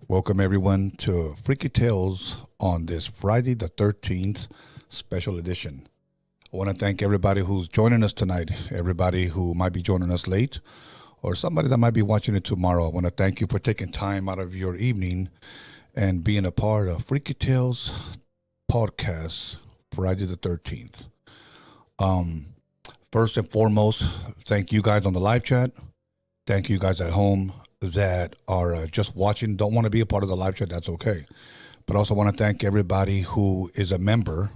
Welcome everyone to Freaky Tales on this Friday the 13th special edition. I want to thank everybody who's joining us tonight, everybody who might be joining us late, or somebody that might be watching it tomorrow. I want to thank you for taking time out of your evening and being a part of Freaky Tales podcast Friday the 13th. First and foremost, thank you guys on the live chat. Thank you guys at home that are just watching, don't want to be a part of the live chat, that's okay. But I also want to thank everybody who is a member.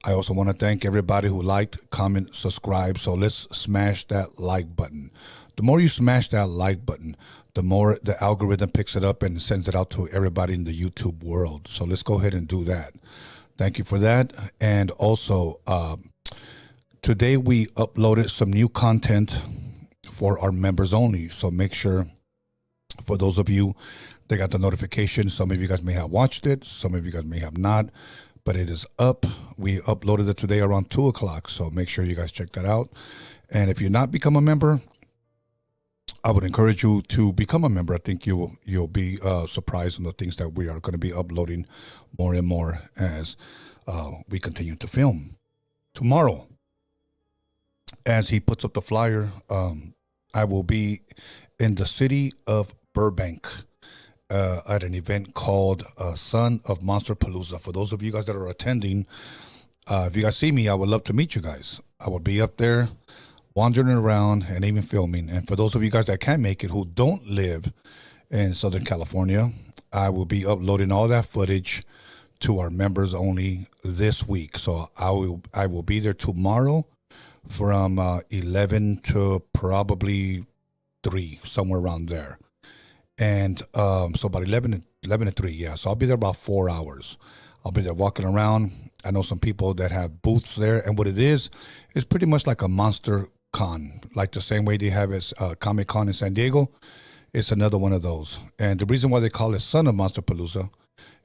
I also want to thank everybody who liked, comment, subscribe. So let's smash that like button. The more you smash that like button, the more the algorithm picks it up and sends it out to everybody in the YouTube world. So let's go ahead and do that. Thank you for that. And also, today we uploaded some new content for our members only. So make sure, for those of you that got the notification, some of you guys may have watched it, some of you guys may have not, but it is up. We uploaded it today around 2 o'clock, so make sure you guys check that out. And if you're not become a member, I would encourage you to become a member. I think you'll be surprised on the things that we are going to be uploading more and more as we continue to film. Tomorrow, as he puts up the flyer, I will be in the city of Burbank at an event called Son of Monster Palooza. For those of you guys that are attending, if you guys see me, I would love to meet you guys. I will be up there wandering around and even filming. And for those of you guys that can't make it, who don't live in Southern California, I will be uploading all that footage to our members only this week. So I will be there tomorrow from 11 to probably 3, somewhere around there. And so about 11 to 3, yeah. So I'll be there about 4 hours. I'll be there walking around. I know some people that have booths there. And what it is pretty much like a monster con, like the same way they have as Comic Con in San Diego. It's another one of those. And the reason why they call it Son of Monster Palooza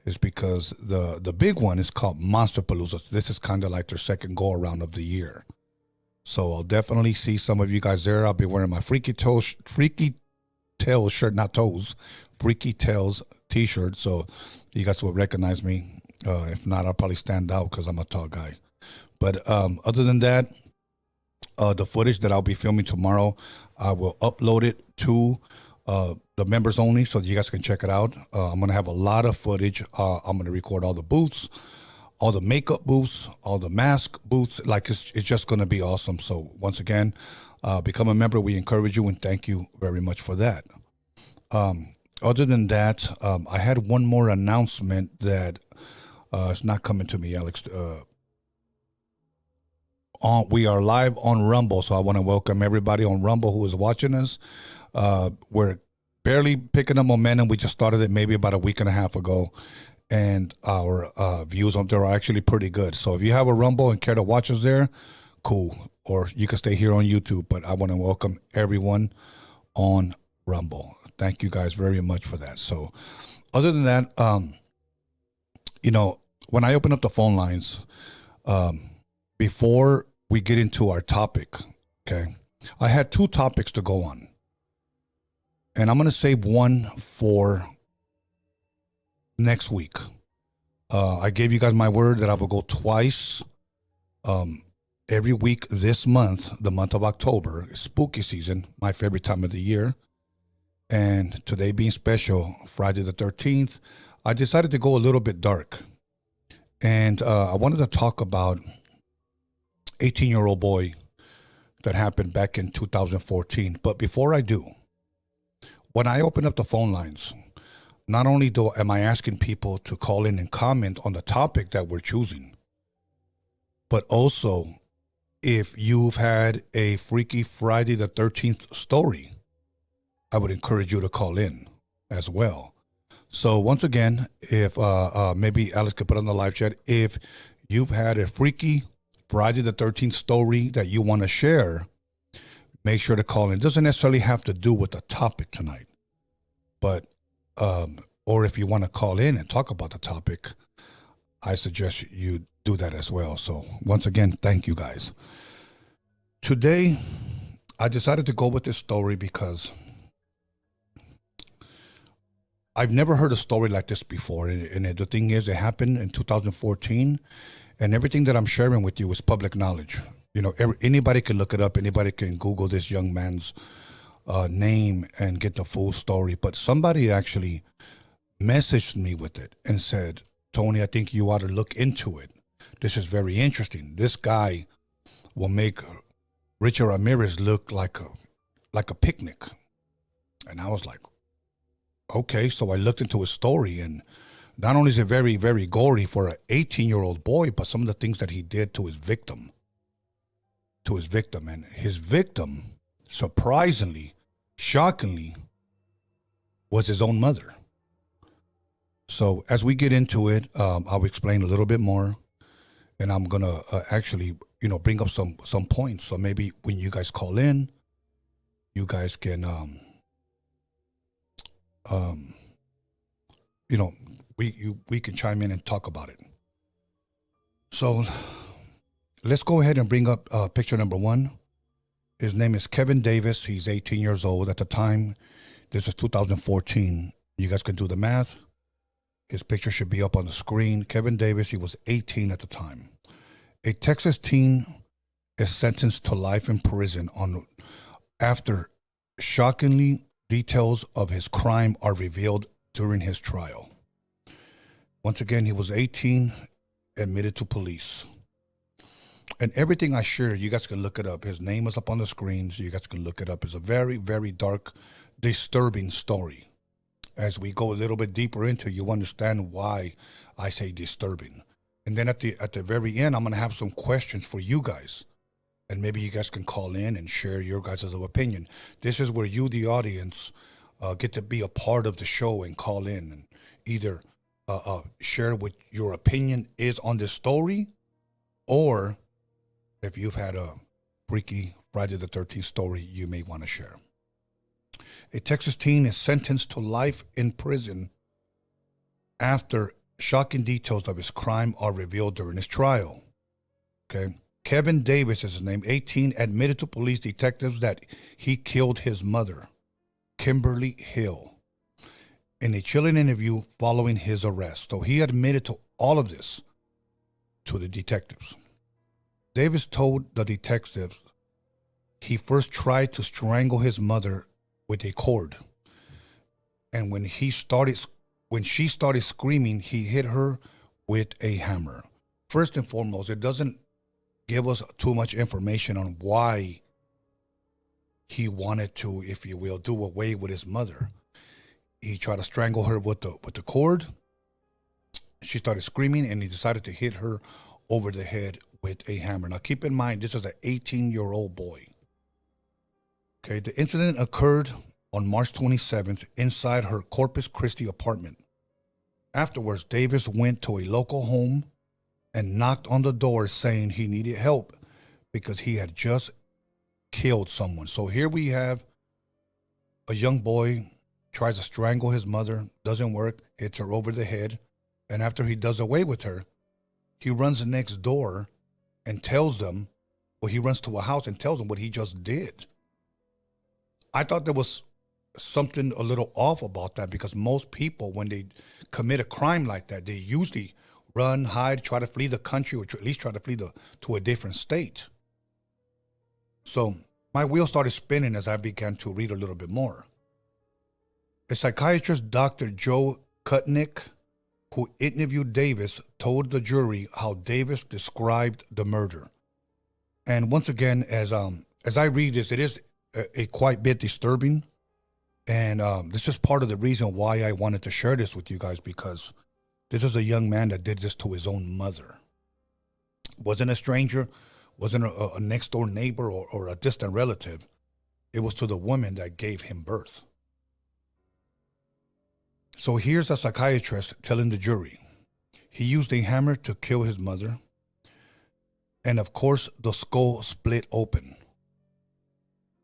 is because the big one is called Monster Palooza. So this is kind of like their second go around of the year. So I'll definitely see some of you guys there. I'll be wearing my Freaky Tales shirt, not toes, Freaky Tales t-shirt. So you guys will recognize me. If not, I'll probably stand out because I'm a tall guy. But other than that, the footage that I'll be filming tomorrow, I will upload it to the members only so that you guys can check it out. I'm going to have a lot of footage. I'm going to record all the booths, all the makeup booths, all the mask booths. Like it's just going to be awesome. So once again, become a member. We encourage you and thank you very much for that. Other than that, I had one more announcement that it's not coming to me, Alex. We are live on Rumble, so I want to welcome everybody on Rumble who is watching us. We're barely picking up momentum. We just started it maybe about a week and a half ago, and our views on there are actually pretty good. So if you have a Rumble and care to watch us there, cool. Or you can stay here on YouTube, but I want to welcome everyone on Rumble. Thank you guys very much for that. So other than that, you know, when I open up the phone lines, before we get into our topic, okay, I had 2 topics to go on. And I'm going to save one for next week. I gave you guys my word that I will go twice every week this month, the month of October, spooky season, my favorite time of the year. And today being special, Friday the 13th, I decided to go a little bit dark. And I wanted to talk about 18-year-old boy that happened back in 2014. But before I do, when I open up the phone lines, not only am I asking people to call in and comment on the topic that we're choosing, but also if you've had a freaky Friday the 13th story, I would encourage you to call in as well. So once again, if maybe Alex could put on the live chat, if you've had a freaky Friday the 13th story that you want to share, make sure to call in. It doesn't necessarily have to do with the topic tonight, but or if you want to call in and talk about the topic, I suggest you do that as well. So once again, thank you guys. Today, I decided to go with this story because I've never heard a story like this before. And the thing is, it happened in 2014, and everything that I'm sharing with you is public knowledge. You know, anybody can look it up. Anybody can Google this young man's name and get the full story. But somebody actually messaged me with it and said, Tony, I think you ought to look into it. This is very interesting. This guy will make Richard Ramirez look like a picnic. And I was like, okay. So I looked into his story, and not only is it very, very gory for an 18-year-old boy, but some of the things that he did to his victim. And his victim, surprisingly, shockingly, was his own mother. So as we get into it, I'll explain a little bit more, and I'm gonna actually, bring up some points. So maybe when you guys call in, you guys can, we can chime in and talk about it. So let's go ahead and bring up picture number one. His name is Kevin Davis. He's 18 years old at the time. This is 2014. You guys can do the math. His picture should be up on the screen. Kevin Davis, he was 18 at the time. A Texas teen is sentenced to life in prison after shockingly details of his crime are revealed during his trial. Once again, he was 18, admitted to police. And everything I share, you guys can look it up. His name is up on the screen, so you guys can look it up. It's a very, very dark, disturbing story. As we go a little bit deeper into, you understand why I say disturbing. And then at the very end, I'm going to have some questions for you guys. And maybe you guys can call in and share your guys' opinion. This is where you, the audience, get to be a part of the show and call in and either share what your opinion is on this story, or if you've had a freaky Friday the 13th story you may want to share. A Texas teen is sentenced to life in prison after shocking details of his crime are revealed during his trial. Okay. Kevin Davis is his name, 18, admitted to police detectives that he killed his mother, Kimberly Hill, in a chilling interview following his arrest. So he admitted to all of this to the detectives. Davis told the detectives he first tried to strangle his mother with a cord, and when she started screaming, he hit her with a hammer. First and foremost, it doesn't give us too much information on why he wanted to, if you will, do away with his mother. He tried to strangle her with the cord. She started screaming, and he decided to hit her over the head with a hammer. Now, keep in mind, this is an 18-year-old boy. Okay, the incident occurred on March 27th inside her Corpus Christi apartment. Afterwards, Davis went to a local home and knocked on the door saying he needed help because he had just killed someone. So here we have a young boy tries to strangle his mother, doesn't work, hits her over the head, and after he does away with her, he runs next door and tells them, he runs to a house and tells them what he just did. I thought there was something a little off about that, because most people, when they commit a crime like that, they usually run, hide, try to flee the country, or at least try to flee to a different state. So my wheels started spinning as I began to read a little bit more. A psychiatrist, Dr. Joe Kutnick, who interviewed Davis, told the jury how Davis described the murder. And once again, as I read this, it is a quite bit disturbing. And this is part of the reason why I wanted to share this with you guys, because this is a young man that did this to his own mother. Wasn't a stranger, wasn't a next door neighbor or a distant relative. It was to the woman that gave him birth. So here's a psychiatrist telling the jury he used a hammer to kill his mother. And of course, the skull split open.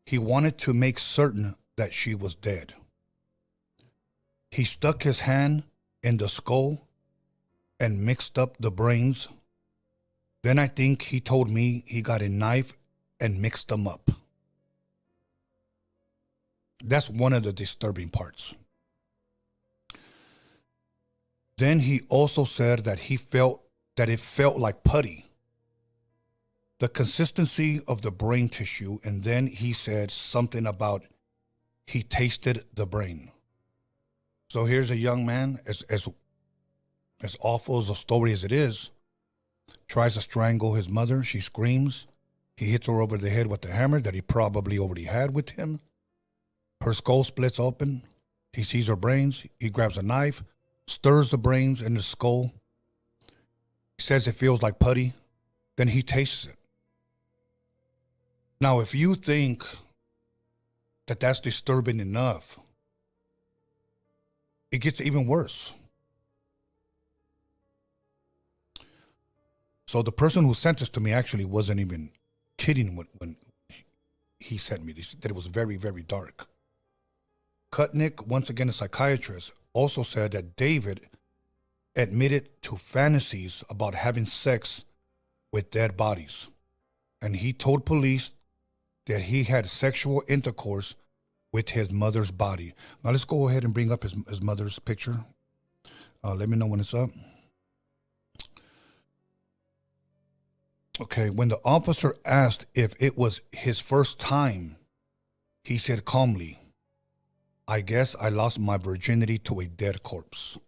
He wanted to make certain that she was dead. He stuck his hand in the skull and mixed up the brains. Then I think he told me he got a knife and mixed them up. That's one of the disturbing parts. Then he also said that it felt like putty, the consistency of the brain tissue. And then he said something about he tasted the brain. So here's a young man, as awful as a story as it is, tries to strangle his mother. She screams. He hits her over the head with the hammer that he probably already had with him. Her skull splits open. He sees her brains. He grabs a knife, stirs the brains in the skull. He says it feels like putty. Then he tastes it. Now, if you think that that's disturbing enough, it gets even worse. So the person who sent this to me actually wasn't even kidding when he sent me this, that it was very, very dark. Kutnick, once again a psychiatrist, also said that David admitted to fantasies about having sex with dead bodies. And he told police that he had sexual intercourse with his mother's body. Now let's go ahead and bring up his mother's picture. Let me know when it's up. Okay, when the officer asked if it was his first time, he said calmly, "I guess I lost my virginity to a dead corpse."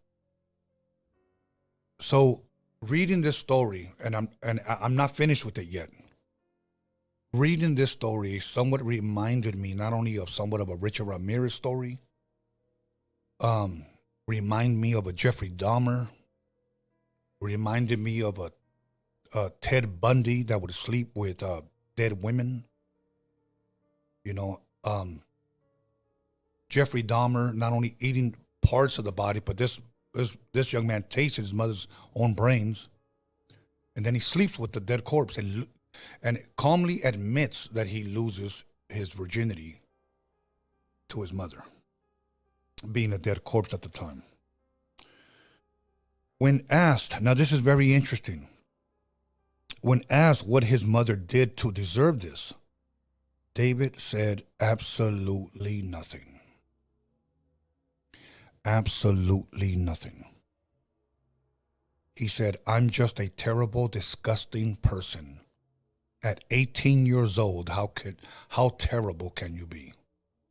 So reading this story, and I'm not finished with it yet. Reading this story somewhat reminded me not only of somewhat of a Richard Ramirez story, remind me of a Jeffrey Dahmer, reminded me of a Ted Bundy that would sleep with dead women. You know, Jeffrey Dahmer not only eating parts of the body, but this young man tastes his mother's own brains, and then he sleeps with the dead corpse and calmly admits that he loses his virginity to his mother, being a dead corpse at the time. When asked, now this is very interesting, when asked what his mother did to deserve this, David said absolutely nothing. Absolutely nothing. He said, "I'm just a terrible, disgusting person. At 18 years old, how terrible can you be?"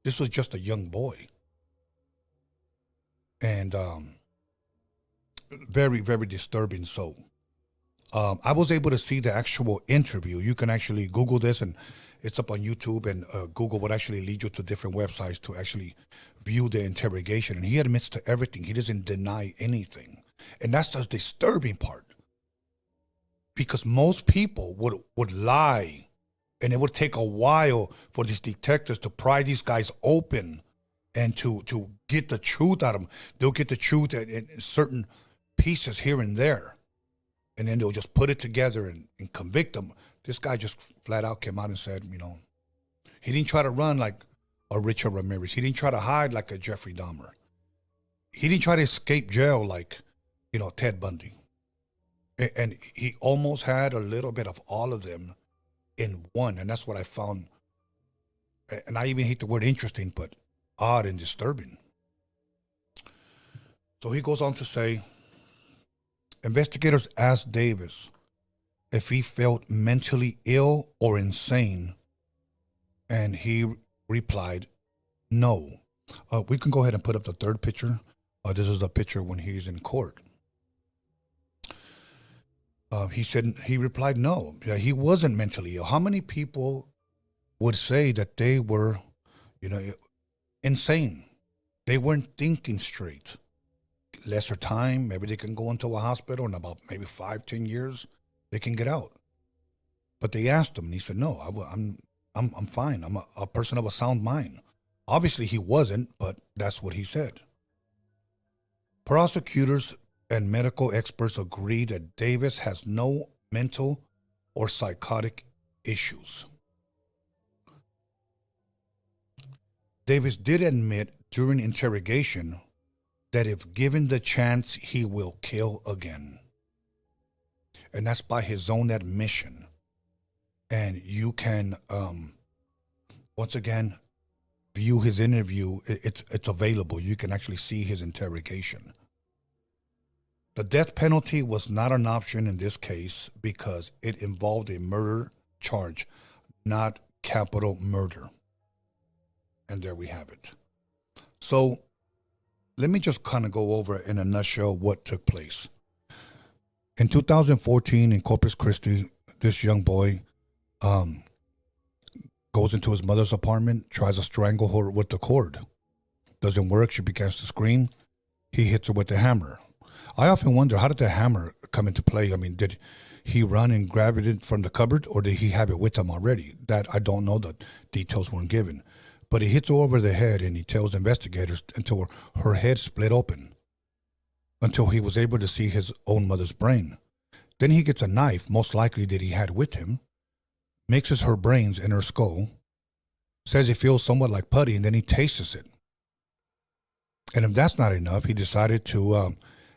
This was just a young boy. And very, very disturbing. So I was able to see the actual interview. You can actually Google this, and it's up on YouTube, and Google would actually lead you to different websites to actually view the interrogation. And he admits to everything. He doesn't deny anything. And that's the disturbing part. Because most people would lie, and it would take a while for these detectives to pry these guys open and to get the truth out of them. They'll get the truth in certain pieces here and there, and then they'll just put it together and convict them. This guy just flat out came out and said, you know, he didn't try to run like a Richard Ramirez. He didn't try to hide like a Jeffrey Dahmer. He didn't try to escape jail like, you know, Ted Bundy. And he almost had a little bit of all of them in one. And that's what I found. And I even hate the word interesting, but odd and disturbing. So he goes on to say, investigators asked Davis if he felt mentally ill or insane. And he replied, no. We can go ahead and put up the third picture. This is a picture when he's in court. He replied, no, he wasn't mentally ill. How many people would say that they were, you know, insane? They weren't thinking straight. Lesser time, maybe they can go into a hospital in about maybe 5-10 years, they can get out. But they asked him, and he said, no, I'm fine. I'm a person of a sound mind. Obviously he wasn't, but that's what he said. Prosecutors and medical experts agree that Davis has no mental or psychotic issues. Davis did admit during interrogation that if given the chance, he will kill again. And that's by his own admission. And you can, once again, view his interview. It's available. You can actually see his interrogation. The death penalty was not an option in this case because it involved a murder charge, not capital murder. And there we have it. So let me just kind of go over in a nutshell what took place. In 2014 in Corpus Christi, this young boy goes into his mother's apartment, tries to strangle her with the cord. Doesn't work. She begins to scream. He hits her with the hammer. I often wonder, how did the hammer come into play? I mean, did he run and grab it from the cupboard, or did he have it with him already? That I don't know. The details weren't given. But he hits her over the head, and he tells investigators until her head split open, until he was able to see his own mother's brain. Then he gets a knife, most likely that he had with him, mixes her brains in her skull, says it feels somewhat like putty, and then he tastes it. And if that's not enough, he decided to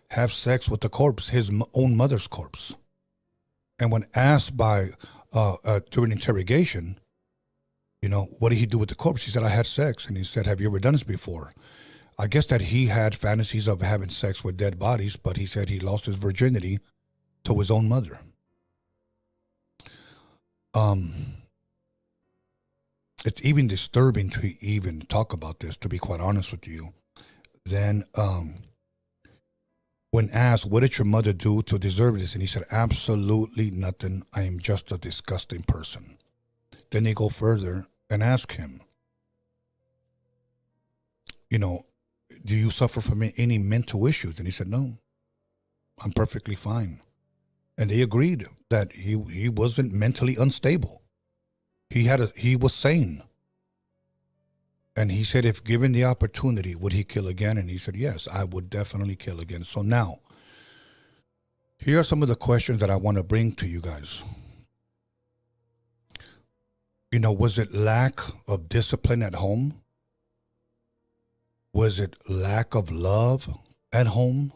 have sex with the corpse, his own mother's corpse. And when asked by during interrogation, you know, what did he do with the corpse? He said, I had sex. And he said, have you ever done this before? I guess that he had fantasies of having sex with dead bodies, but he said he lost his virginity to his own mother. It's even disturbing to even talk about this, to be quite honest with you. Then when asked, what did your mother do to deserve this? And he said, absolutely nothing. I am just a disgusting person. Then they go further and ask him, you know, do you suffer from any mental issues? And he said, no, I'm perfectly fine. And they agreed that he wasn't mentally unstable. He was sane. And he said, if given the opportunity, would he kill again? And he said, yes, I would definitely kill again. So now, here are some of the questions that I want to bring to you guys. You know, was it lack of discipline at home? Was it lack of love at home?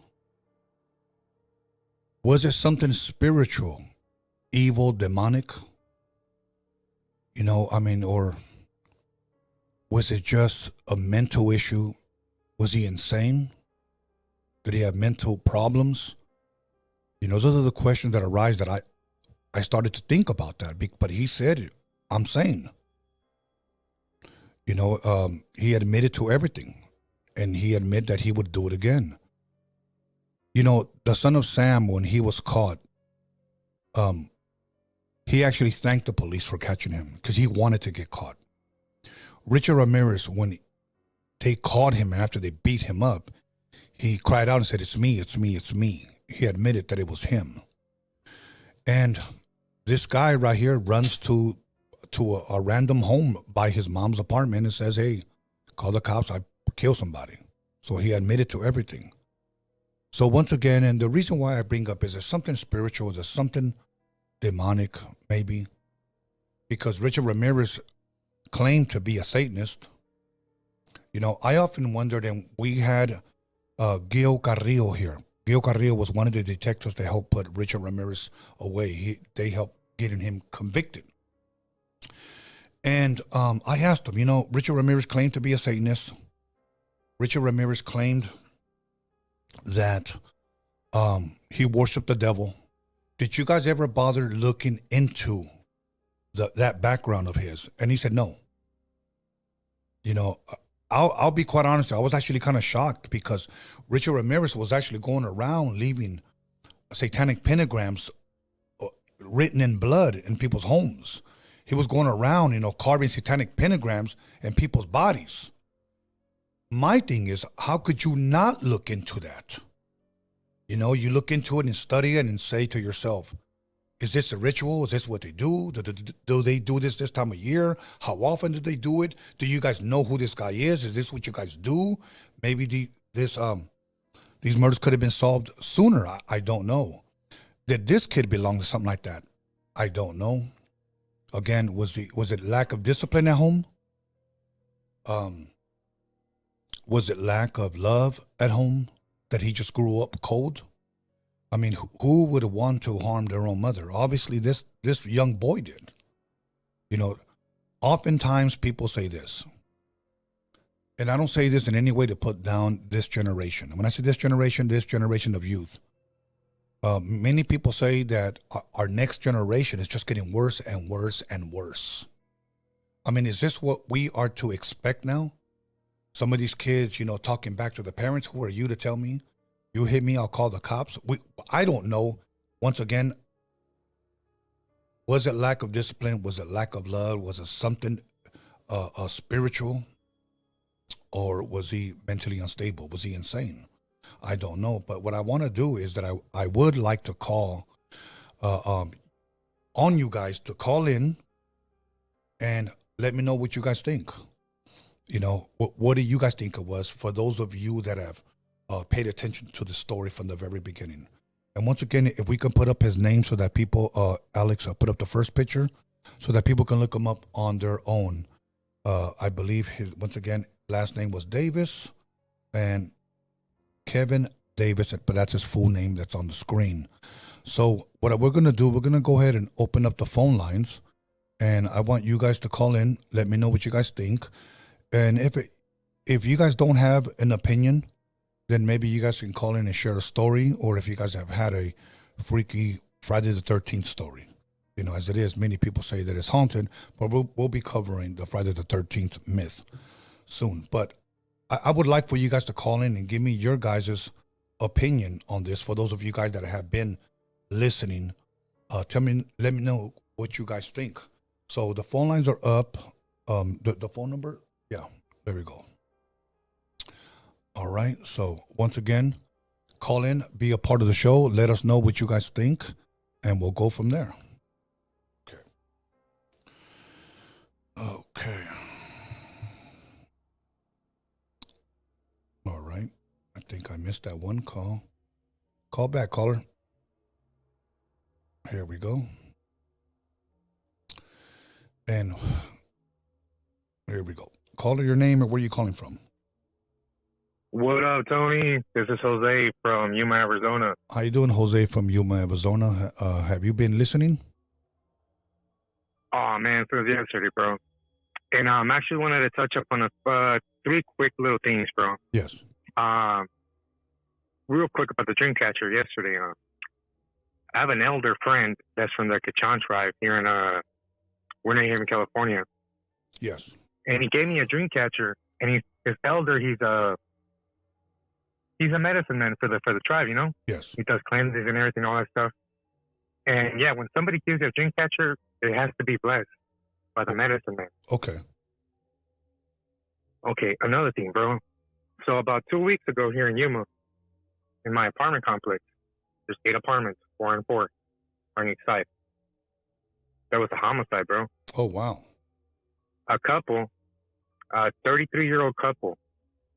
Was it something spiritual, evil, demonic? You know, I mean, or was it just a mental issue? Was he insane? Did he have mental problems? You know, those are the questions that arise that I started to think about that. But he said, I'm sane. You know, he admitted to everything. And he admitted that he would do it again. You know, the son of Sam, when he was caught, he actually thanked the police for catching him because he wanted to get caught. Richard Ramirez, when they caught him after they beat him up, he cried out and said, it's me, it's me, it's me. He admitted that it was him. And this guy right here runs to a random home by his mom's apartment and says, hey, call the cops, I killed somebody. So he admitted to everything. So once again, and the reason why I bring up is there something spiritual, is there something demonic, maybe? Because Richard Ramirez claimed to be a Satanist. You know, I often wondered, and we had Gil Carrillo here. Gil Carrillo was one of the detectives that helped put Richard Ramirez away. They helped getting him convicted. And I asked him, you know, Richard Ramirez claimed to be a Satanist. Richard Ramirez claimed that he worshiped the devil. Did you guys ever bother looking into that background of his? And he said no. You know, I'll be quite honest. I was actually kind of shocked because Richard Ramirez was actually going around leaving satanic pentagrams written in blood in people's homes. He was going around, you know, carving satanic pentagrams in people's bodies. My thing is, how could you not look into that? You know, you look into it and study it and say to yourself, is this a ritual? Is this what they do? Do they do this time of year? How often do they do it? Do you guys know who this guy is? Is this what you guys do? Maybe these murders could have been solved sooner. I don't know. Did this kid belong to something like that? I don't know. Again, was it lack of discipline at home? Was it lack of love at home that he just grew up cold? I mean, who would want to harm their own mother? Obviously, this young boy did. You know, oftentimes people say this, and I don't say this in any way to put down this generation. When I say this generation of youth, many people say that our next generation is just getting worse and worse and worse. I mean, is this what we are to expect now? Some of these kids, you know, talking back to the parents. Who are you to tell me? You hit me, I'll call the cops. I don't know. Once again, was it lack of discipline? Was it lack of love? Was it something spiritual? Or was he mentally unstable? Was he insane? I don't know. But what I want to do is that I would like to call on you guys to call in and let me know what you guys think. You know, what do you guys think it was, for those of you that have paid attention to the story from the very beginning? And once again, if we can put up his name so that people, Alex, put up the first picture so that people can look him up on their own. I believe once again, last name was Davis and Kevin Davis, but that's his full name that's on the screen. So what we're going to do, we're going to go ahead and open up the phone lines, and I want you guys to call in. Let me know what you guys think. And if you guys don't have an opinion, then maybe you guys can call in and share a story, or if you guys have had a freaky Friday the 13th story. You know, as it is, many people say that it's haunted, but we'll be covering the Friday the 13th myth soon. But I would like for you guys to call in and give me your guys' opinion on this. For those of you guys that have been listening, let me know what you guys think. So the phone lines are up. The phone number, yeah, there we go. All right. So once again, call in, be a part of the show. Let us know what you guys think, and we'll go from there. Okay. All right. I think I missed that one call. Call back, caller. Here we go. And here we go. Caller, your name and where you calling from? What up, Tony? This is Jose from Yuma, Arizona. How you doing, Jose from Yuma, Arizona? Have you been listening? Oh, man, since yesterday, bro. And actually wanted to touch up on three quick little things, bro. Yes. Real quick about the dream catcher yesterday. I have an elder friend that's from the Kachan tribe here in Winter Haven, California. Yes. And he gave me a dream catcher, and his elder, he's a medicine man for the tribe, you know? Yes. He does cleanses and everything, all that stuff. And yeah, when somebody gives you a dream catcher, it has to be blessed by the medicine man. Okay. Okay, another thing, bro. So about 2 weeks ago here in Yuma, in my apartment complex, there's 8 apartments, 4 and 4 on each side. There was a homicide, bro. Oh, wow. A couple, a 33-year-old couple.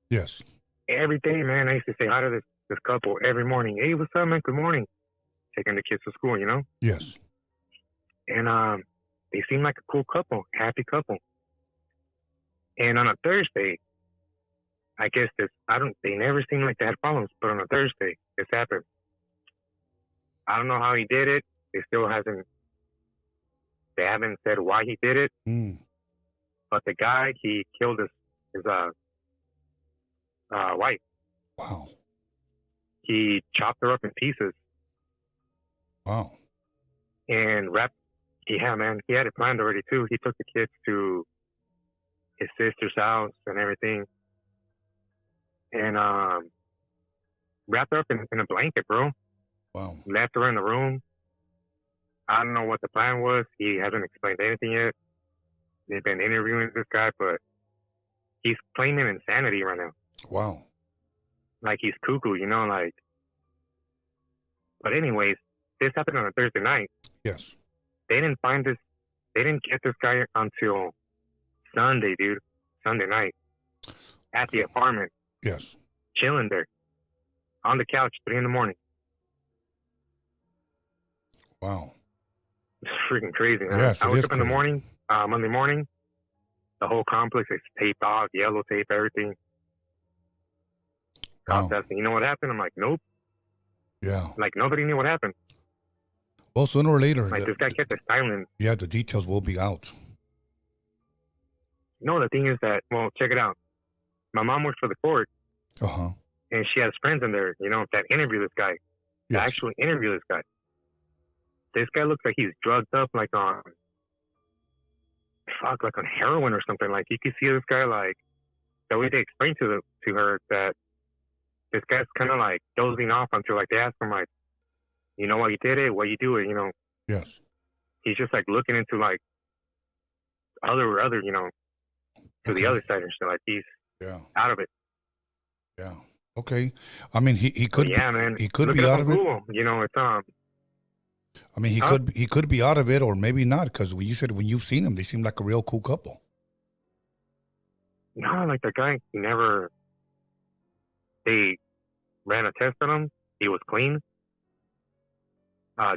Yes. Every day, man, I used to say hi to this couple every morning. Hey, what's up, man? Good morning. Taking the kids to school, you know? Yes. And they seemed like a cool couple, happy couple. And on a Thursday, I guess they never seemed like they had problems, but on a Thursday, this happened. I don't know how he did it. They haven't said why he did it. But the guy, he killed his wife. Wow. He chopped her up in pieces. Wow. And he had it planned already too. He took the kids to his sister's house and everything. And wrapped her up in a blanket, bro. Wow. Left her in the room. I don't know what the plan was. He hasn't explained anything yet. They've been interviewing this guy, but he's claiming insanity right now. Wow. Like he's cuckoo, you know, like. But anyways, this happened on a Thursday night. Yes. They didn't get this guy until Sunday, dude. Sunday night. At the apartment. Yes. Chilling there. On the couch, 3 a.m. Wow. It's freaking crazy, man. Yes, I it woke is up in the crazy. morning, Monday morning. The whole complex is taped off, yellow tape, everything. Cops asking, you know what happened? I'm like, nope. Yeah. Like, nobody knew what happened. Well, sooner or later, Like, this guy kept it silent. Yeah, the details will be out. No, the thing is that, well, check it out. My mom works for the court. Uh-huh. And she has friends in there, you know, that interview this guy. Yes. That actually interview this guy. This guy looks like he's drugged up, like on heroin or something. Like, you can see this guy, like, the way they explained to her that this guy's kind of like dozing off until, like, they ask him, like, you know why you did it? Why you do it? You know? Yes. He's just like looking into like other, you know, to the other side and shit. Like, he's out of it. Yeah. Okay. I mean, he could. Yeah, man. He could Look be it up out on of Google. it. You know, it's I mean, he could be out of it, or maybe not, because when you said when you've seen them, they seem like a real cool couple. No, like the guy, they ran a test on him. He was clean.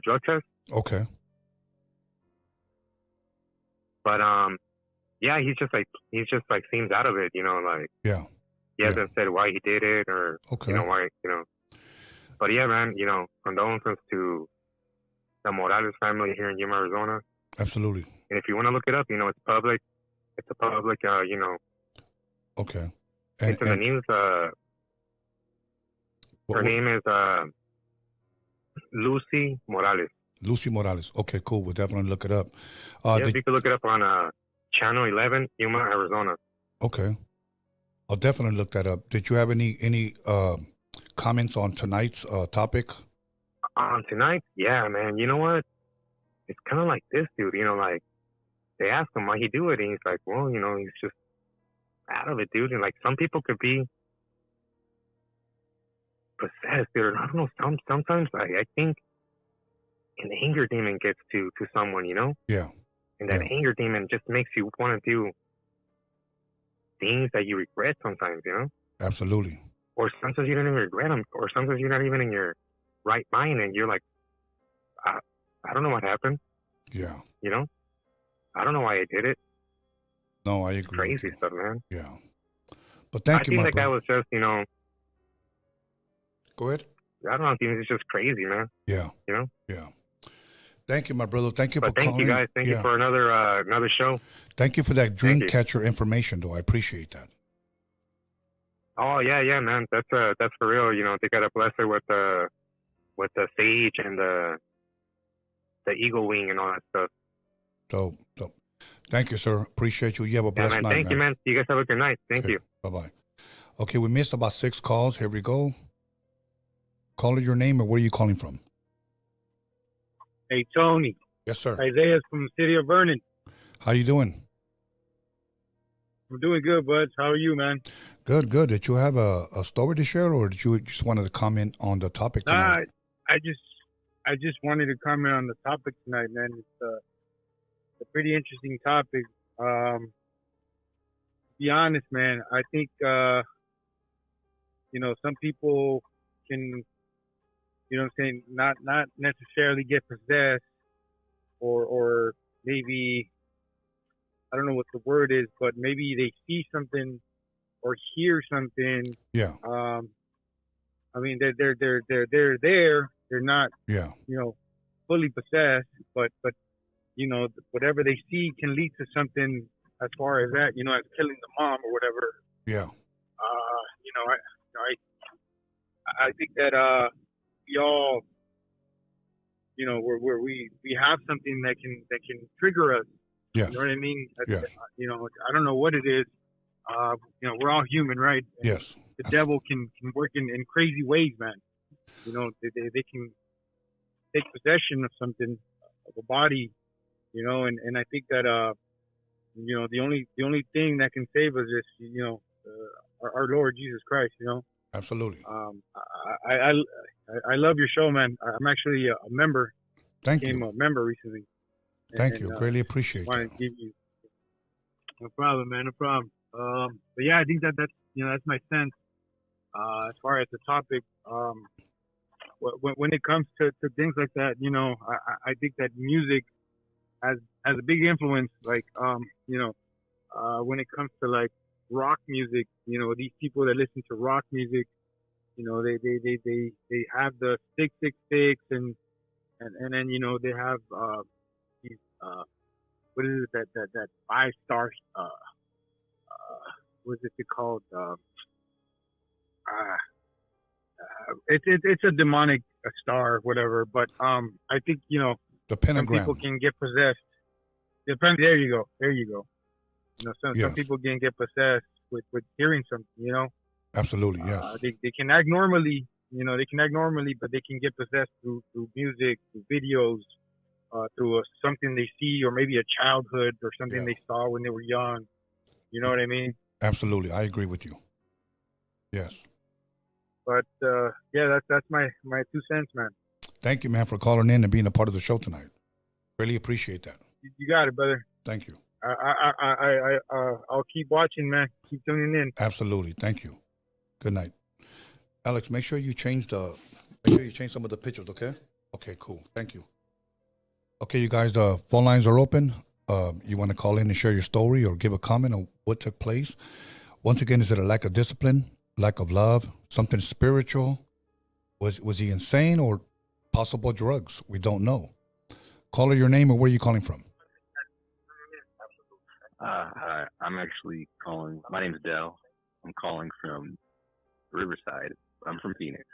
Drug test. Okay. But yeah, he's just like seems out of it, you know, like he hasn't said why he did it or you know why, you know. But yeah, man, you know, condolences to the Morales family here in Yuma, Arizona. Absolutely. And if you want to look it up, you know, it's public. It's a public, you know. Okay. It's in the news. Her name is Lucy Morales. Lucy Morales. Okay, cool. We'll definitely look it up. Yes, you can look it up on Channel 11, Yuma, Arizona. Okay. I'll definitely look that up. Did you have any comments on tonight's topic? On tonight? Yeah, man. You know what? It's kind of like this, dude. You know, like, they ask him why he do it, and he's like, well, you know, he's just out of it, dude. And, like, some people could be possessed, dude. I don't know. Sometimes I think an anger demon gets to someone, you know? Yeah. And that anger demon just makes you want to do things that you regret sometimes, you know? Absolutely. Or sometimes you don't even regret them. Or sometimes you're not even in your right mind and you're like, I don't know what happened. Yeah. You know? I don't know why I did it. No, I agree. Crazy stuff, man. Yeah. But thank you, I my think that guy brother. was just, you know. Go ahead. I don't know. It's just crazy, man. Yeah. You know? Yeah. Thank you, my brother. Thank you for calling. Thank you, guys. Thank you for another show. Thank you for that dream catcher information, though. I appreciate that. Oh yeah, man. That's for real. You know, they gotta bless her with the sage and the eagle wing and all that stuff. Dope. Thank you, sir. Appreciate you. You have a blessed night, Thank you, man. You guys have a good night. Thank you. Bye-bye. Okay, we missed about 6 calls. Here we go. Call it your name or where are you calling from? Hey, Tony. Yes, sir. Isaiah from the city of Vernon. How you doing? I'm doing good, bud. How are you, man? Good. Did you have a story to share, or did you just wanted to comment on the topic tonight? I just wanted to comment on the topic tonight, man. It's a pretty interesting topic. To be honest, man, I think you know, some people can, you know what I'm saying, not necessarily get possessed or maybe, I don't know what the word is, but maybe they see something or hear something. Yeah. I mean, they're there. They're not, you know, fully possessed, but you know, whatever they see can lead to something as far as that, you know, as killing the mom or whatever. Yeah. You know, I think that we all, you know, we have something that can trigger us. Yes. You know what I mean? Yes. You know, I don't know what it is. You know, we're all human, right? And yes. The devil can work in crazy ways, man. You know, they can take possession of something, of a body, you know, and I think that, you know, the only thing that can save us is, you know, our Lord Jesus Christ, you know. Absolutely. I love your show, man. I'm actually a member. Thank you. Became a member recently. Thank you. Greatly appreciate that. Give you. No problem, man. No problem. But yeah, I think that's, you know, that's my sense. As far as the topic, when it comes to things like that, you know, I think that music has a big influence. Like, you know, when it comes to like rock music, you know, these people that listen to rock music, You know, they have the 666 and then, you know, they have these what is it that 5 star what is it called it's a demonic star, whatever. But I think, you know, The some pentagram. people can get possessed. Depends. There you go. You know, some Yes. people can get possessed with hearing something. You know, Absolutely, yes. they can act normally. You know, they can act normally, but they can get possessed through music, through videos, through something they see, or maybe a childhood or something Yeah. they saw when they were young. You know what I mean? Absolutely. I agree with you. Yes. But yeah, that's my 2 cents, man. Thank you, man, for calling in and being a part of the show tonight. Really appreciate that. You got it, brother. Thank you. I'll keep watching, man. Keep tuning in. Absolutely. Thank you. Good night. Alex, make sure you change some of the pictures, okay? Okay, cool. Thank you. Okay, you guys, the phone lines are open. You want to call in and share your story or give a comment on what took place. Once again, is it a lack of discipline, lack of love, something spiritual? Was he insane or possible drugs? We don't know. Caller, your name or where are you calling from? Hi, I'm actually calling. My name's Dell. I'm calling from Riverside. I'm from Phoenix.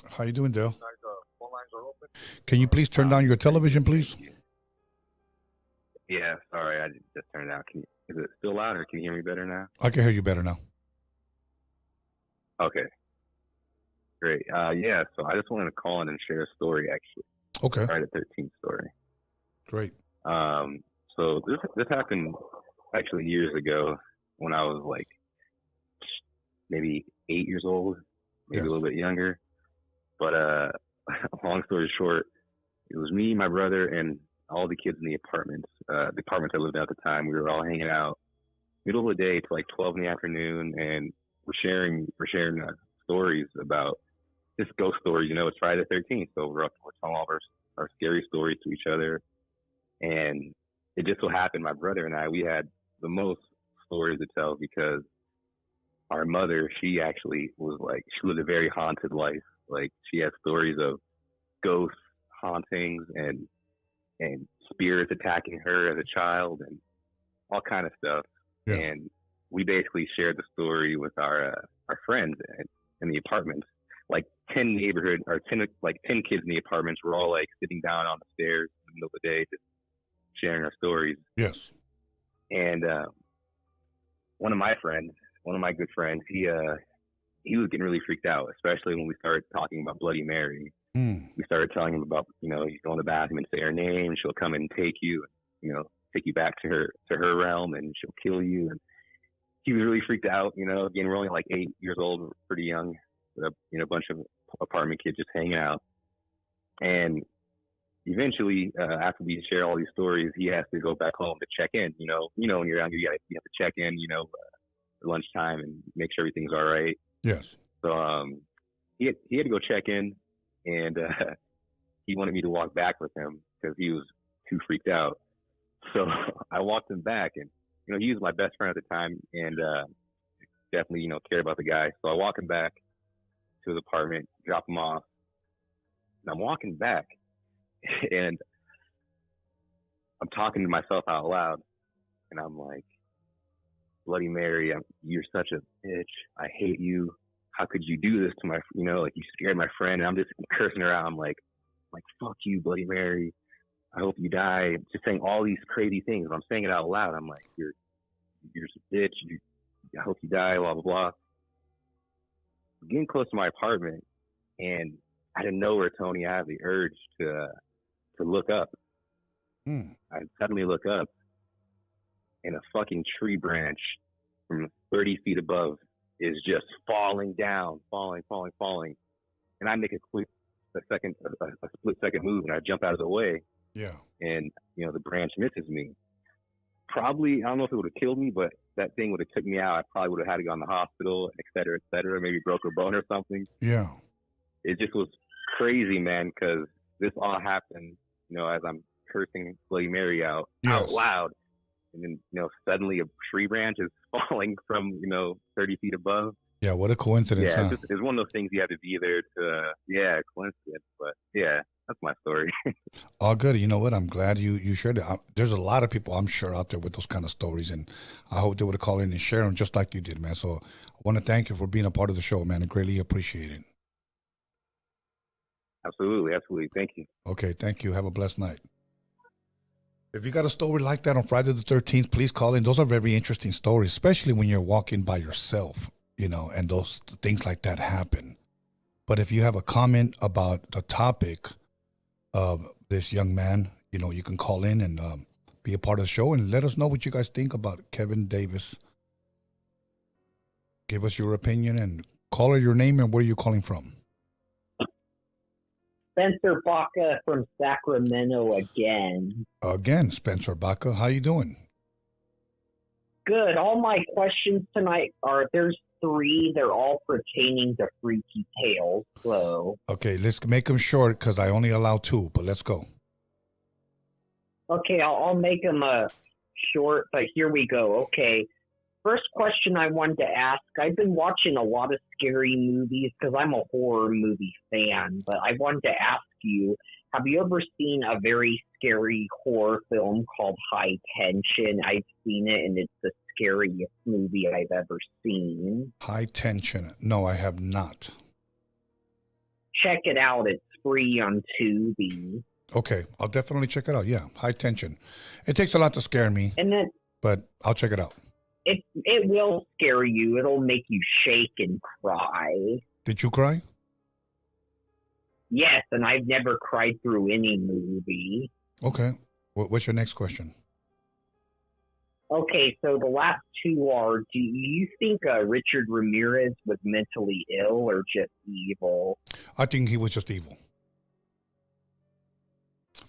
How you doing, Dale? Can you please turn down your television, please? Yeah, sorry, I just turned it out. Is it still loud, or can you hear me better now? I can hear you better now. Okay, great. Yeah, so I just wanted to call in and share a story, actually. Okay, Friday the 13th story. great. So this happened actually years ago when I was like maybe 8 years old, maybe Yes. a little bit younger. But long story short, it was me, my brother, and all the kids in the apartments I lived in at the time. We were all hanging out middle of the day to like 12 in the afternoon, and we're sharing stories about just ghost stories. You know, it's Friday the 13th, so we're telling all of our scary stories to each other. And it just so happened, my brother and I, we had the most stories to tell because our mother, she lived a very haunted life. Like, she had stories of ghosts, hauntings, and spirits attacking her as a child and all kind of stuff. Yeah. And we basically shared the story with our friends in the apartments. Like 10 kids in the apartments were all like sitting down on the stairs in the middle of the day, just sharing our stories. Yes. And one of my good friends, he was getting really freaked out, especially when we started talking about Bloody Mary. We started telling him about, you know, you go in the bathroom and say her name, she'll come and take you, you know, take you back to her realm, and she'll kill you. And he was really freaked out. You know, again, we're only like 8 years old, we're pretty young, with a bunch of apartment kids just hanging out. And eventually, after we share all these stories, he has to go back home to check in. You know, when you're young, you have to check in, you know, at lunchtime and make sure everything's all right. Yes. So he had to go check in, and he wanted me to walk back with him because he was too freaked out. So I walked him back, and you know, he was my best friend at the time, and definitely, you know, cared about the guy. So I walk him back to his apartment, drop him off, and I'm walking back, and I'm talking to myself out loud, and I'm like, Bloody Mary, you're such a bitch. I hate you. How could you do this to my, you know, like, you scared my friend. And I'm just cursing her out. I'm like, fuck you, Bloody Mary. I hope you die. Just saying all these crazy things. I'm saying it out loud. I'm like, you're a bitch. I hope you die, blah, blah, blah. Getting close to my apartment, and out of nowhere, Tony, I have the urge to look up. I suddenly look up, and a fucking tree branch from 30 feet above is just falling down, falling. And I make a split second move, and I jump out of the way. Yeah. And, you know, the branch misses me. Probably, I don't know if it would have killed me, but that thing would have took me out. I probably would have had to go in the hospital, et cetera, maybe broke a bone or something. Yeah. It just was crazy, man, because this all happened, you know, as I'm cursing Bloody Mary out loud. And then, you know, suddenly a tree branch is falling from, you know, 30 feet above. Yeah, what a coincidence, Yeah, huh? it's one of those things you have to be there to. Yeah, coincidence. But yeah, that's my story. All good. You know what? I'm glad you shared it. There's a lot of people, I'm sure, out there with those kind of stories, and I hope they would call in and share them just like you did, man. So I want to thank you for being a part of the show, man. I greatly appreciate it. Absolutely, absolutely. Thank you. Okay, thank you. Have a blessed night. If you got a story like that on Friday the 13th, please call in. Those are very interesting stories, especially when you're walking by yourself, you know, and those things like that happen. But if you have a comment about the topic of this young man, you know, you can call in and be a part of the show and let us know what you guys think about Kevin Davis. Give us your opinion and call her your name and where you're calling from. Spencer Baca from Sacramento again. Again, Spencer Baca, how you doing? Good. All my questions tonight there's 3. They're all pertaining to freaky tales. So Okay, let's make them short because I only allow 2, but let's go. okay, I'll make them short, but here we go. Okay. First question I wanted to ask, I've been watching a lot of scary movies because I'm a horror movie fan, but I wanted to ask you, have you ever seen a very scary horror film called High Tension? I've seen it, and it's the scariest movie I've ever seen. High Tension. No, I have not. Check it out. It's free on Tubi. Okay, I'll definitely check it out. Yeah, High Tension. It takes a lot to scare me, And then but I'll check it out. it will scare you. It'll make you shake and cry. Did you cry? Yes, and I've never cried through any movie. Okay. What's your next question? Okay, so the last 2 are, do you think Richard Ramirez was mentally ill or just evil? I think he was just evil.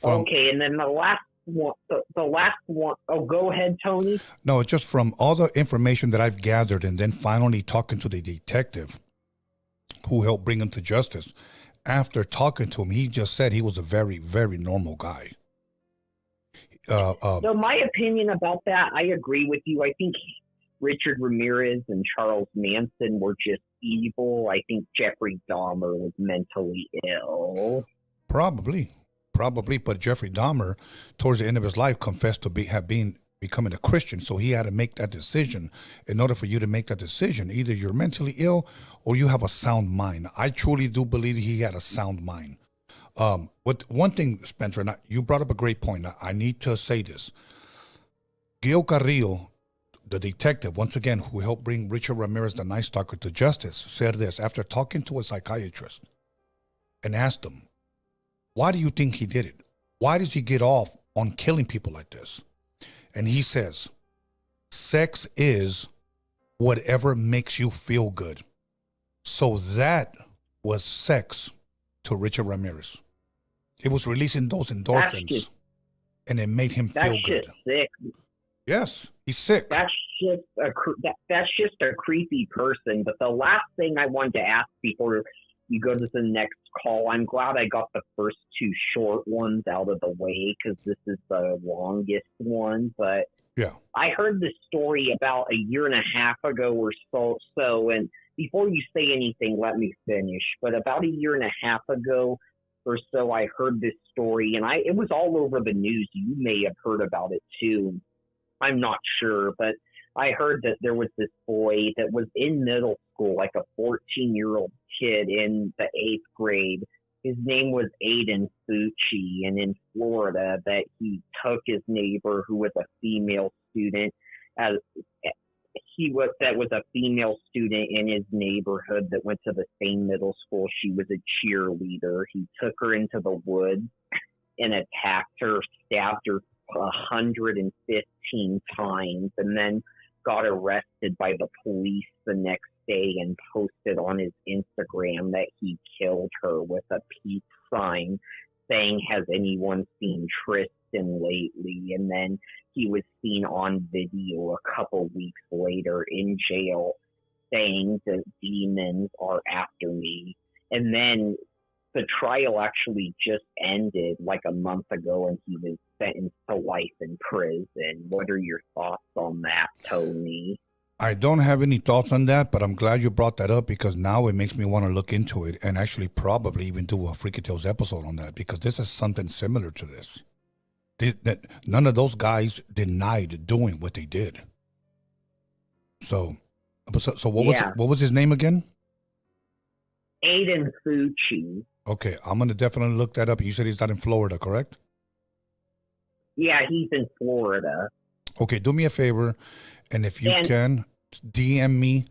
Okay, and then the last one, oh, go ahead, Tony. No, it's just from all the information that I've gathered and then finally talking to the detective who helped bring him to justice. After talking to him, he just said he was a very, very normal guy. So my opinion about that, I agree with you. I think Richard Ramirez and Charles Manson were just evil. I think Jeffrey Dahmer was mentally ill. Probably, but Jeffrey Dahmer, towards the end of his life, confessed to becoming a Christian. So he had to make that decision. In order for you to make that decision, either you're mentally ill or you have a sound mind. I truly do believe he had a sound mind. With one thing, Spencer, and you brought up a great point. I need to say this. Gil Carrillo, the detective, once again, who helped bring Richard Ramirez, the Night Stalker, to justice, said this after talking to a psychiatrist and asked him, why do you think he did it? Why does he get off on killing people like this? And he says, sex is whatever makes you feel good. So that was sex to Richard Ramirez. It was releasing those endorphins, and it made him feel good. That's sick. Yes, he's sick. That's just a creepy person. But the last thing I wanted to ask before you go to the next call, I'm glad I got the first 2 short ones out of the way because this is the longest one. But yeah, I heard this story about a year and a half ago or so. And before you say anything, let me finish. But about a year and a half ago or so, I heard this story, and it was all over the news. You may have heard about it too. I'm not sure, but I heard that there was this boy that was in middle school, like a 14-year-old kid in the 8th grade. His name was Aiden Fucci, and in Florida, that he took his neighbor, who was a female student, that was a female student in his neighborhood that went to the same middle school. She was a cheerleader. He took her into the woods and attacked her, stabbed her 115 times, and then got arrested by the police the next day and posted on his Instagram that he killed her with a peace sign saying, "Has anyone seen Tristan lately?" And then he was seen on video a couple weeks later in jail saying that demons are after me. And then the trial actually just ended like a month ago, and he was sentenced to life in prison. What are your thoughts on that, Tony? I don't have any thoughts on that, but I'm glad you brought that up because now it makes me want to look into it and actually probably even do a Freaky Tales episode on that because this is something similar to this. None of those guys denied doing what they did. So what was his name again? Aiden Fucci. Okay, I'm gonna definitely look that up. You said he's not in Florida, correct? Yeah, he's in Florida. Okay, do me a favor, and if you can, DM me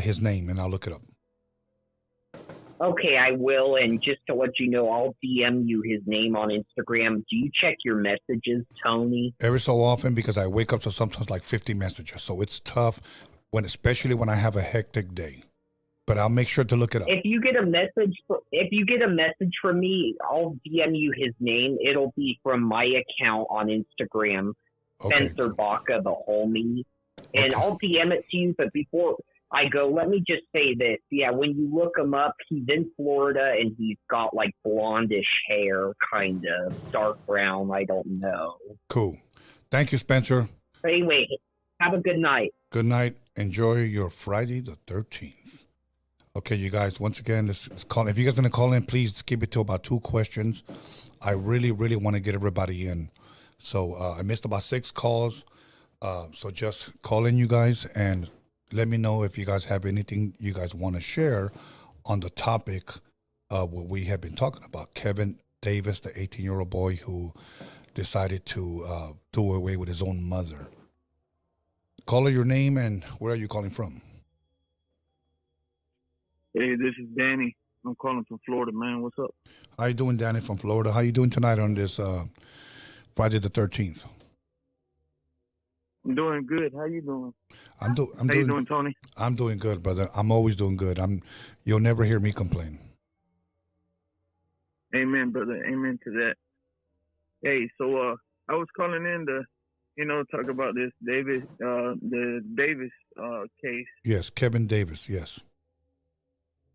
his name, and I'll look it up. Okay, I will. And just to let you know, I'll DM you his name on Instagram. Do you check your messages, Tony? Every so often, because I wake up to sometimes like 50 messages, so it's tough especially when I have a hectic day. But I'll make sure to look it up. If you get a message from me, I'll DM you his name. It'll be from my account on Instagram, Spencer Baca, the homie. And I'll DM it to you. But before I go, let me just say this. Yeah, when you look him up, he's in Florida and he's got like blondish hair, kind of dark brown. I don't know. Cool. Thank you, Spencer. Anyway, have a good night. Good night. Enjoy your Friday the 13th. Okay, you guys, once again, let's call. If you guys are going to call in, please keep it to about 2 questions. I really, really want to get everybody in. So I missed about 6 calls. So just call in, you guys, and let me know if you guys have anything you guys want to share on the topic of what we have been talking about. Kevin Davis, the 18-year-old boy who decided to do away with his own mother. Call her your name and where are you calling from? Hey, this is Danny. I'm calling from Florida, man. What's up? How you doing, Danny from Florida? How you doing tonight on this Friday the 13th? I'm doing good. How you doing? How you doing, Tony? I'm doing good, brother. I'm always doing good. You'll never hear me complain. Amen, brother. Amen to that. Hey, so I was calling in to, talk about this the Davis case. Yes, Kevin Davis. Yes.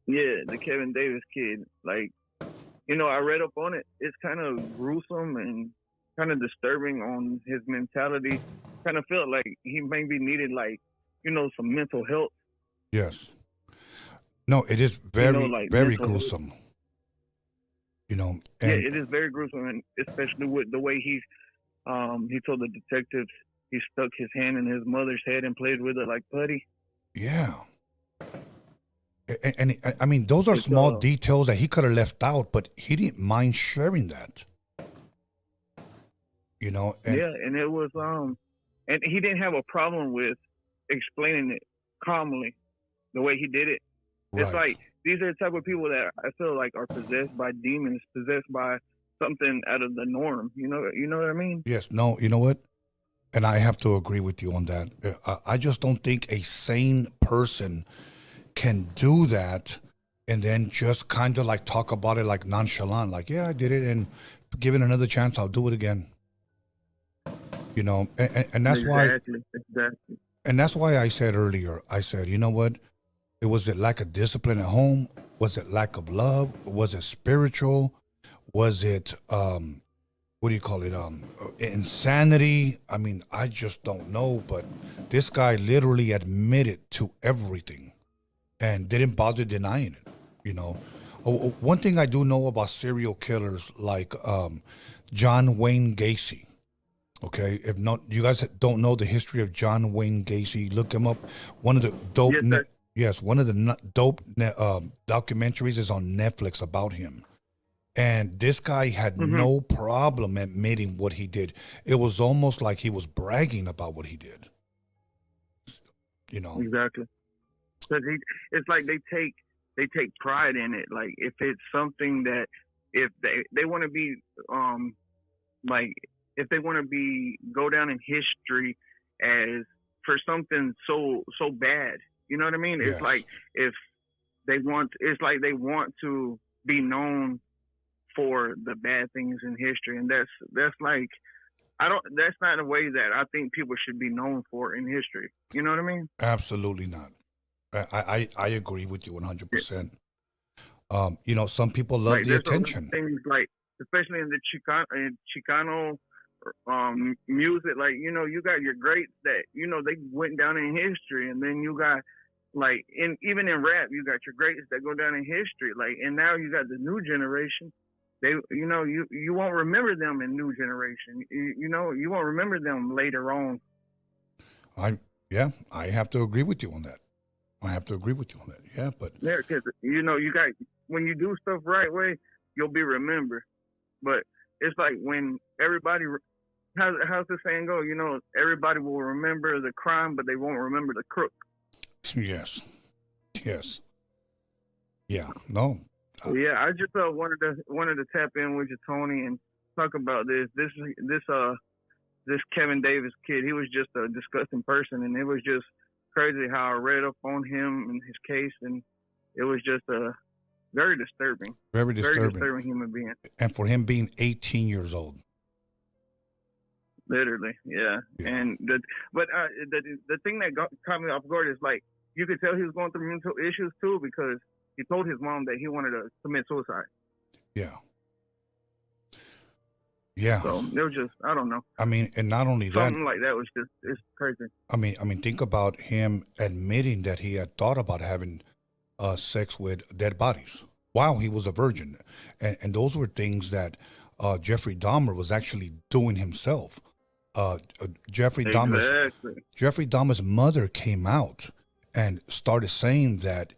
Yeah, the Kevin Davis kid. Like, I read up on it. It's kind of gruesome and kind of disturbing on his mentality. Kind of felt like he maybe needed, like, some mental help. Yes. No, it is very, very gruesome. And yeah, it is very gruesome, and especially with the way he told the detectives he stuck his hand in his mother's head and played with it like putty. Yeah. And I mean, those are small details that he could have left out, but he didn't mind sharing that. And it was and he didn't have a problem with explaining it calmly the way he did it. Right. It's like these are the type of people that I feel like are possessed by demons, possessed by something out of the norm. You know what I mean? Yes. No, you know what? And I have to agree with you on that. I just don't think a sane person can do that and then just kind of like talk about it like nonchalant, like, yeah, I did it, and give it another chance, I'll do it again. And that's exactly. And that's why I said earlier, I said, you know what? Was it lack of discipline at home? Was it lack of love? Was it spiritual? Was it, what do you call it? Insanity? I mean, I just don't know, but this guy literally admitted to everything and didn't bother denying it, One thing I do know about serial killers like John Wayne Gacy, okay? If not, you guys don't know the history of John Wayne Gacy, look him up. One of the dope, one of the dope documentaries is on Netflix about him. And this guy had no problem admitting what he did. It was almost like he was bragging about what he did. Exactly. Because it's like they take pride in it. Like if it's something that if they want to be like if they want to be go down in history as for something so bad, you know what I mean? Yes. It's like if they want to be known for the bad things in history, and that's like that's not a way that I think people should be known for in history. You know what I mean? Absolutely not. I agree with you 100%. Some people love the attention. Things like, especially in the Chicano music. Like, you know, you got your greats that, you know, they went down in history, and then you got like even in rap, you got your greats that go down in history. Like, and now you got the new generation. They, you know, you won't remember them in new generation. You know, you won't remember them later on. I have to agree with you on that. Yeah, but Yeah, because you know, you got, when you do stuff right way, you'll be remembered. But it's like when everybody, how's the saying go? You know, everybody will remember the crime, but they won't remember the crook. yes. Yeah, no. Yeah, I just wanted to tap in with you, Tony, and talk about this. This Kevin Davis kid, he was just a disgusting person, and it was just crazy how I read up on him and his case, and it was just a very disturbing human being. And for him being 18 years old. Literally, yeah. And the thing that caught me off guard is, like, you could tell he was going through mental issues too, because he told his mom that he wanted to commit suicide. Yeah. So it was just, I don't know. I mean, and not only something like that was just, it's crazy. I mean, think about him admitting that he had thought about having sex with dead bodies while he was a virgin, and those were things that Jeffrey Dahmer was actually doing himself. Jeffrey Dahmer's mother came out and started saying that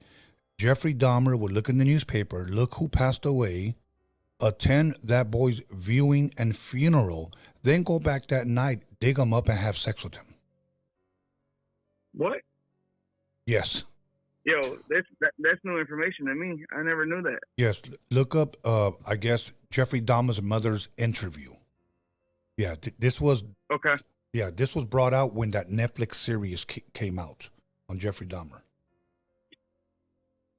Jeffrey Dahmer would look in the newspaper, look who passed away, attend that boy's viewing and funeral, then go back that night, dig him up, and have sex with him. What? Yes. Yo, that's new information to me. I never knew that. Yes, look up, I guess, Jeffrey Dahmer's mother's interview. Yeah, this was... Okay. Yeah, this was brought out when that Netflix series came out on Jeffrey Dahmer.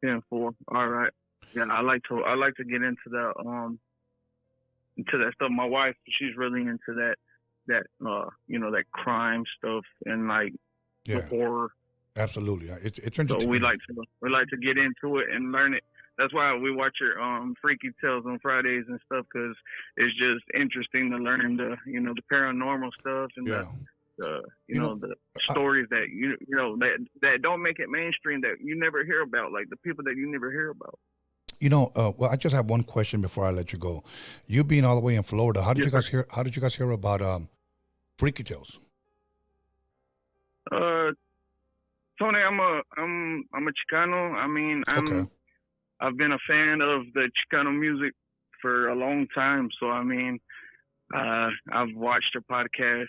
10-4. All right. Yeah, I like to get into that stuff. My wife, she's really into that you know, that crime stuff and like the horror. Absolutely, it's interesting. So we like to get into it and learn it. That's why we watch your Freaky Tales on Fridays and stuff, because it's just interesting to learn the paranormal stuff and the stories that you know that don't make it mainstream, that you never hear about, like the people that you never hear about. You know, well, I just have one question before I let you go. You being all the way in Florida, how did you guys hear? How did you guys hear about Freaky Tales? Tony, I'm a Chicano. I mean, I've been a fan of the Chicano music for a long time. So I mean, I've watched your podcast,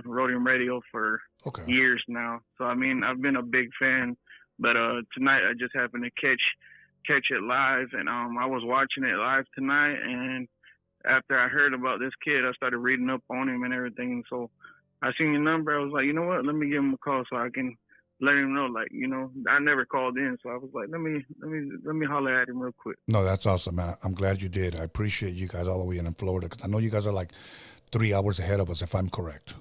Rhodium Radio, for years now. So I mean, I've been a big fan. But tonight I just happened to catch it live, and I was watching it live tonight, and after I heard about this kid, I started reading up on him and everything. So I seen your number. I was like, you know what, let me give him a call so I can let him know, like, you know, I never called in, so I was like, let me holler at him real quick. No, that's awesome, man. I'm glad you did. I appreciate you guys all the way in Florida, because I know you guys are like 3 hours ahead of us, if I'm correct.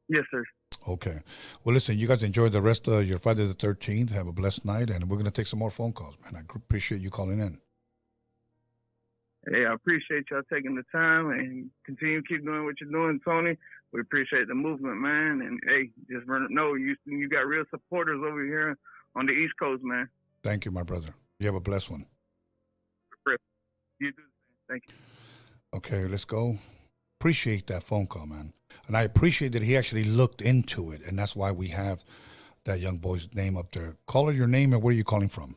Yes, sir. Okay. Well, listen, you guys enjoy the rest of your Friday the 13th. Have a blessed night, and we're going to take some more phone calls, man. I appreciate you calling in. Hey, I appreciate y'all taking the time, and continue to keep doing what you're doing, Tony. We appreciate the movement, man. And, hey, just know you got real supporters over here on the East Coast, man. Thank you, my brother. You have a blessed one. You do the same. Thank you. Okay, let's go. Appreciate that phone call, man. And I appreciate that he actually looked into it, and that's why we have that young boy's name up there. Call her your name, and where are you calling from?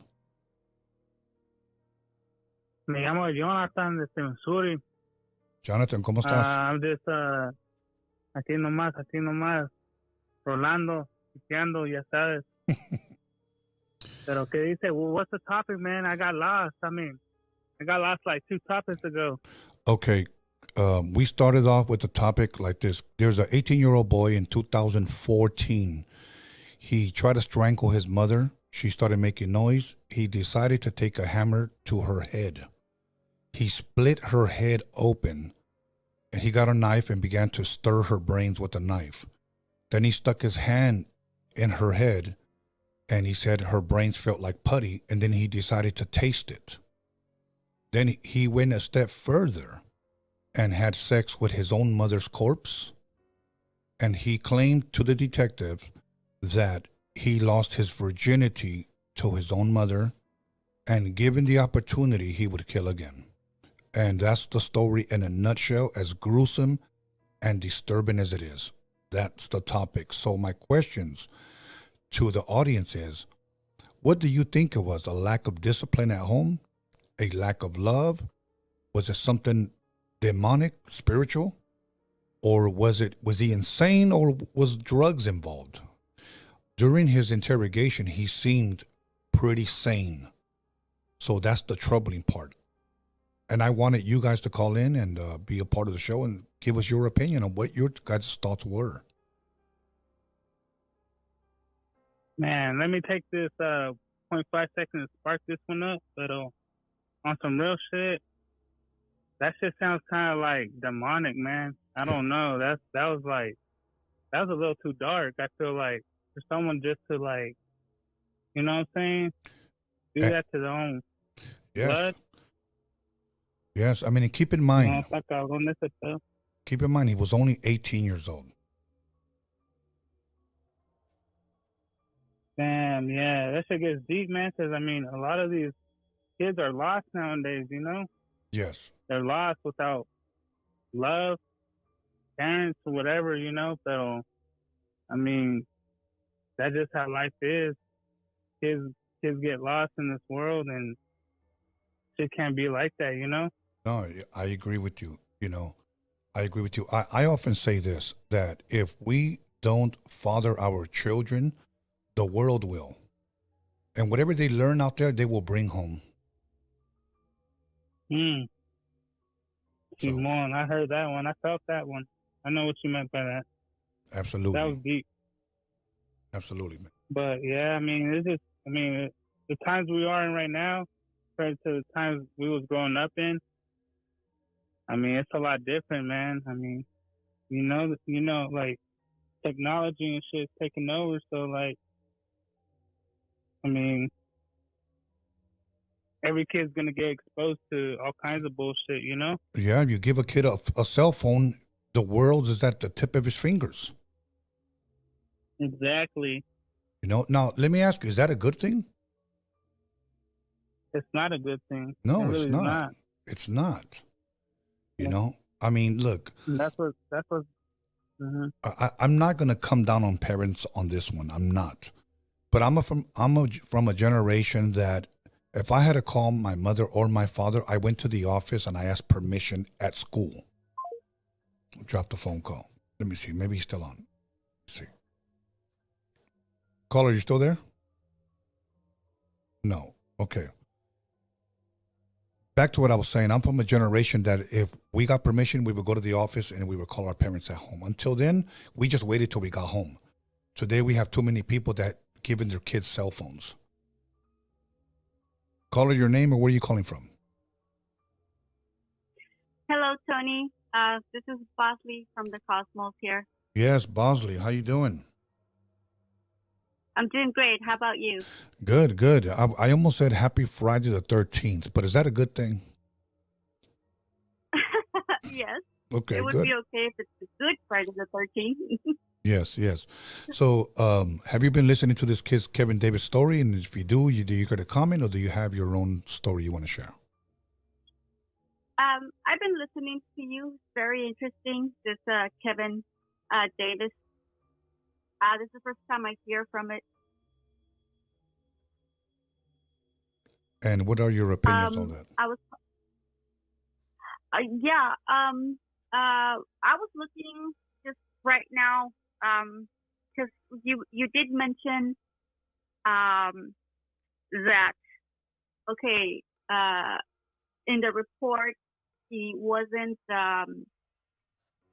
Me llamo Jonathan desde Missouri. Jonathan, ¿cómo estás? I'm just aquí nomás, rolando, pisteando, ya sabes. Pero ¿qué dice? Well, what's the topic, man? I got lost. I got lost like 2 topics ago. Okay. We started off with a topic like this. There's an 18-year-old boy in 2014. He tried to strangle his mother. She started making noise. He decided to take a hammer to her head. He split her head open, and he got a knife and began to stir her brains with the knife. Then he stuck his hand in her head, and he said her brains felt like putty, and then he decided to taste it. Then he went a step further, and had sex with his own mother's corpse. And he claimed to the detective that he lost his virginity to his own mother, and given the opportunity, he would kill again. And that's the story in a nutshell, as gruesome and disturbing as it is. That's the topic. So my questions to the audience is, what do you think it was? A lack of discipline at home? A lack of love? Was it something demonic, spiritual? Or was he insane, or was drugs involved? During his interrogation, he seemed pretty sane. So that's the troubling part. And I wanted you guys to call in and be a part of the show and give us your opinion on what your guys' thoughts were. Man, let me take this 0.5 seconds to spark this one up. But on some real shit, that shit sounds kind of like demonic, man. I don't know. That was a little too dark. I feel like for someone just to, like, you know what I'm saying, do that to their own blood. Yes, I mean, and keep in mind, he was only 18 years old. Damn, yeah, that shit gets deep, man. Because I mean, a lot of these kids are lost nowadays. You know. Yes. They're lost without love, parents, or whatever. You know. So, I mean, that's just how life is. Kids get lost in this world, and shit can't be like that. You know. No, I agree with you. You know, I agree with you. I often say this, that if we don't father our children, the world will. And whatever they learn out there, they will bring home. Simon, I heard that one. I felt that one. I know what you meant by that. Absolutely. That was deep. Absolutely, man. But yeah, I mean, the times we are in right now compared to the times we was growing up in, I mean, it's a lot different, man. I mean, you know, like, technology and shit's taking over. So, like, I mean, every kid's gonna get exposed to all kinds of bullshit, you know? Yeah, you give a kid a cell phone, the world is at the tip of his fingers. Exactly. You know, now let me ask you, is that a good thing? It's not a good thing. No, it it's really not. It's not. You know, I mean, look. That's what. I'm not going to come down on parents on this one. I'm not. But I'm from a generation that if I had to call my mother or my father, I went to the office and I asked permission at school. Drop the phone call. Let me see. Maybe he's still on. Let's see. Caller, you still there? No. Okay. Back to what I was saying. I'm from a generation that if we got permission, we would go to the office and we would call our parents at home. Until then, we just waited till we got home. Today, we have too many people that giving their kids cell phones. Caller, your name or where are you calling from? Hello, Tony. This is Bosley from the Cosmos here. Yes, Bosley. How you doing? I'm doing great. How about you? Good, good. I almost said happy Friday the 13th, but is that a good thing? Yes. Okay, it would good. be okay if it's a good Friday the 13th. Yes, yes. So have you been listening to this Kevin Davis story? And if you do you got a comment, or do you have your own story you want to share? I've been listening to you. It's very interesting, this Kevin Davis. This is the first time I hear from it. And what are your opinions on that? I was looking just right now because you did mention that in the report he wasn't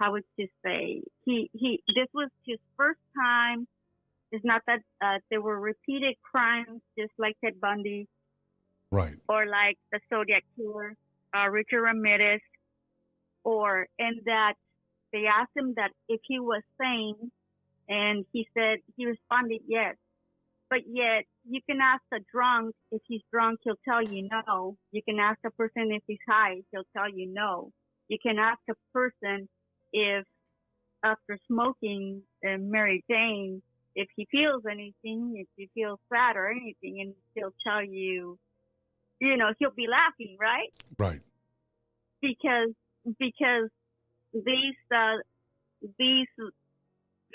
how would you say he this was his first time. It's not that there were repeated crimes just like Ted Bundy, right, or like the Zodiac Killer, Richard Ramirez, and that they asked him that if he was sane, and he said he responded yes. But yet you can ask a drunk if he's drunk, he'll tell you no. You can ask a person if he's high, he'll tell you no. You can ask a person if after smoking Mary Jane, if he feels anything, if he feels sad or anything, and he'll tell you, he'll be laughing, right? Right. Because these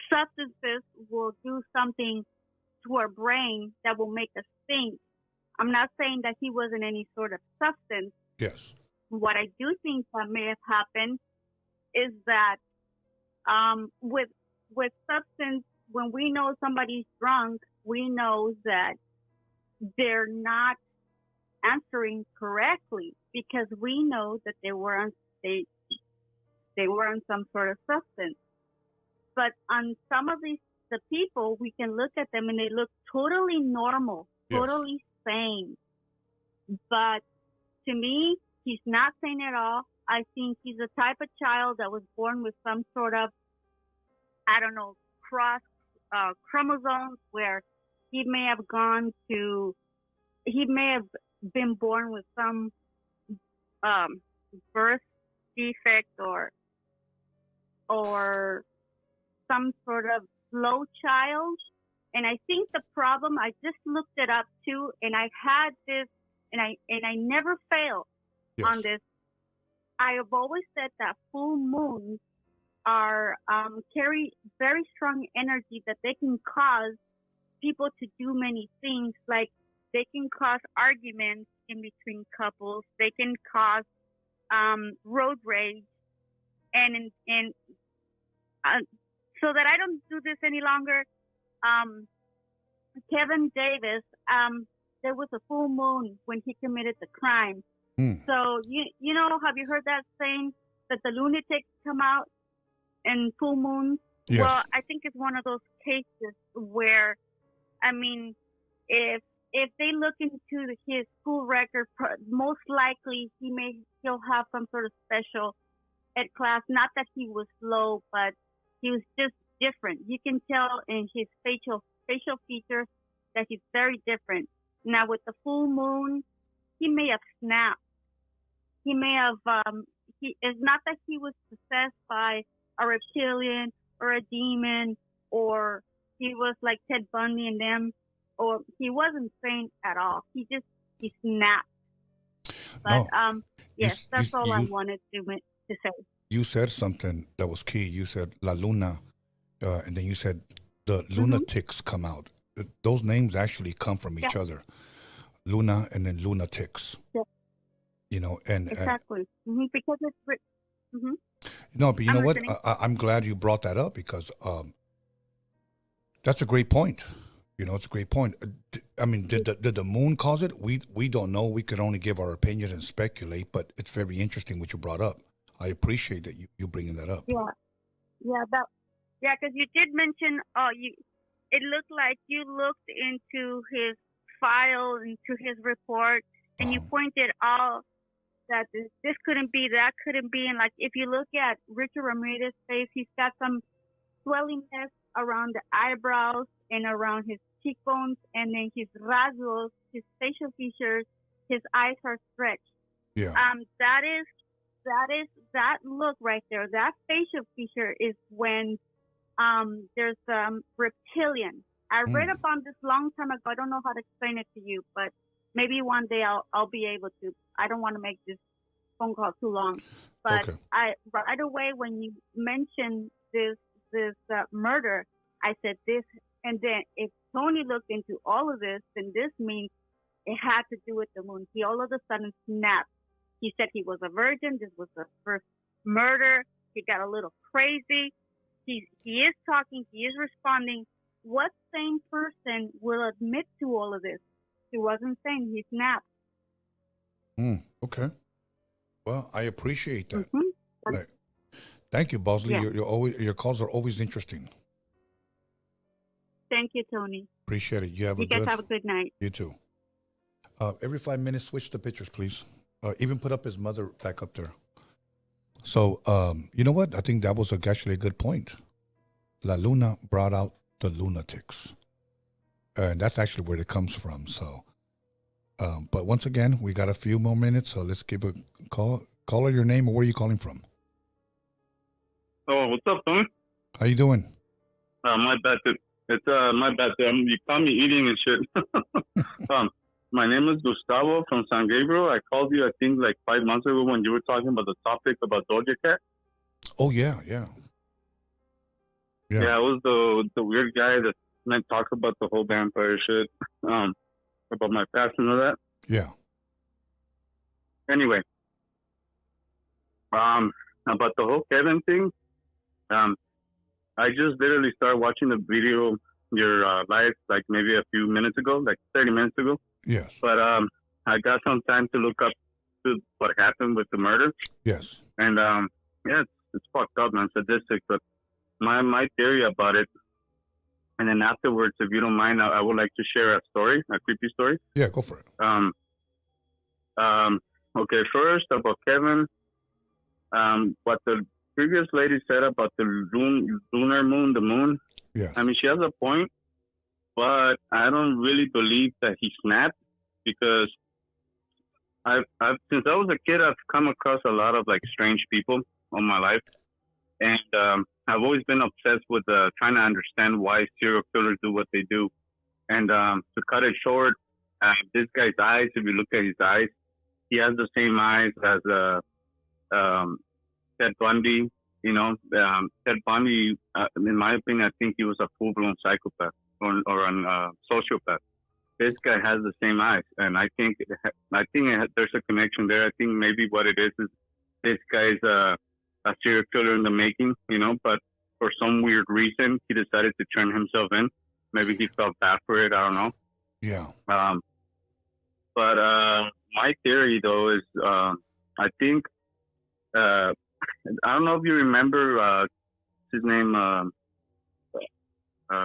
substances will do something to our brain that will make us think. I'm not saying that he wasn't any sort of substance. Yes. What I do think that may have happened is that with substance, when we know somebody's drunk, we know that they're not answering correctly because we know that they were on some sort of substance. But on some of the people, we can look at them and they look totally normal, totally sane. But to me, he's not sane at all. I think he's the type of child that was born with some sort of, cross chromosomes where he may have been born with some birth defect or some sort of slow child. And I think the problem, I just looked it up too, and I had this, and I never fail on this. I have always said that full moons are carry very strong energy that they can cause people to do many things. Like they can cause arguments in between couples. They can cause road rage, and so that I don't do this any longer. Kevin Davis, there was a full moon when he committed the crime. So you know, have you heard that saying that the lunatics come out in full moons? Yes. Well, I think it's one of those cases where, I mean, if they look into his school record, most likely he'll have some sort of special ed class. Not that he was slow, but he was just different. You can tell in his facial features that he's very different. Now with the full moon, he may have snapped. He may have. It's not that he was possessed by a reptilian or a demon, or he was like Ted Bundy and them, or he wasn't sane at all. He snapped. But yes, that's all I wanted to say. You said something that was key. You said La Luna, and then you said the lunatics come out. Those names actually come from each other. Luna and then lunatics. Yeah. You know, and exactly because it's. No, but you know listening. what? I'm glad you brought that up because that's a great point. You know, it's a great point. I mean, did the moon cause it? We don't know. We could only give our opinions and speculate. But it's very interesting what you brought up. I appreciate that you bringing that up. Yeah, because you did mention. It looked like you looked into his file, into his report, and you pointed out that this couldn't be, that couldn't be. And like, if you look at Richard Ramirez's face, he's got some swellingness around the eyebrows and around his cheekbones, and then his rasgos, his facial features, his eyes are stretched. Yeah. That look right there, that facial feature is when there's reptilian. I read up on this long time ago. I don't know how to explain it to you, but maybe one day I'll be able to. I don't want to make this phone call too long, but I right away when you mentioned this murder, I said this, and then if Tony looked into all of this, then this means it had to do with the moon. He all of a sudden snapped. He said he was a virgin. This was the first murder. He got a little crazy. He is talking. He is responding. What sane person will admit to all of this? He wasn't sane. He snapped. Okay. Well, I appreciate that. Right. Thank you, Bosley. Yeah. Your calls are always interesting. Thank you, Tony. Appreciate it. You guys have a good night. You too. Every 5 minutes, switch the pictures, please. Even put up his mother back up there. So, you know what? I think that was actually a good point. La Luna brought out the lunatics. And that's actually where it comes from. So, but once again, we got a few more minutes, so let's give a call. Caller, your name or where are you calling from? Oh, what's up, Tony? How you doing? My bad, dude. It's my bad, dude. You caught me eating and shit. My name is Gustavo from San Gabriel. I called you, I think, like 5 months ago when you were talking about the topic about Doja Cat. Oh yeah. Yeah, I was the weird guy that meant talk about the whole vampire shit, about my past and all that. Yeah. Anyway, about the whole Kevin thing, I just literally started watching the video, your live, like maybe a few minutes ago, like 30 minutes ago. Yes. But I got some time to look up to what happened with the murder. Yes. And yeah, it's fucked up, man, sadistic. But my theory about it, and then afterwards, if you don't mind, I would like to share a story, a creepy story. Yeah, go for it. Okay, first about Kevin. What the previous lady said about the lunar moon, the moon. Yes. I mean, she has a point, but I don't really believe that he snapped because I've since I was a kid, I've come across a lot of like strange people all my life, and I've always been obsessed with trying to understand why serial killers do what they do. And to cut it short, this guy's eyes, if you look at his eyes, he has the same eyes as Ted Bundy. You know, Ted Bundy, in my opinion, I think he was a full-blown psychopath or a sociopath. This guy has the same eyes, and I think there's a connection there. I think maybe what it is this guy's a serial killer in the making, you know, but for some weird reason, he decided to turn himself in. Maybe he felt bad for it. I don't know. Yeah. But my theory, though, is I think, I don't know if you remember his name,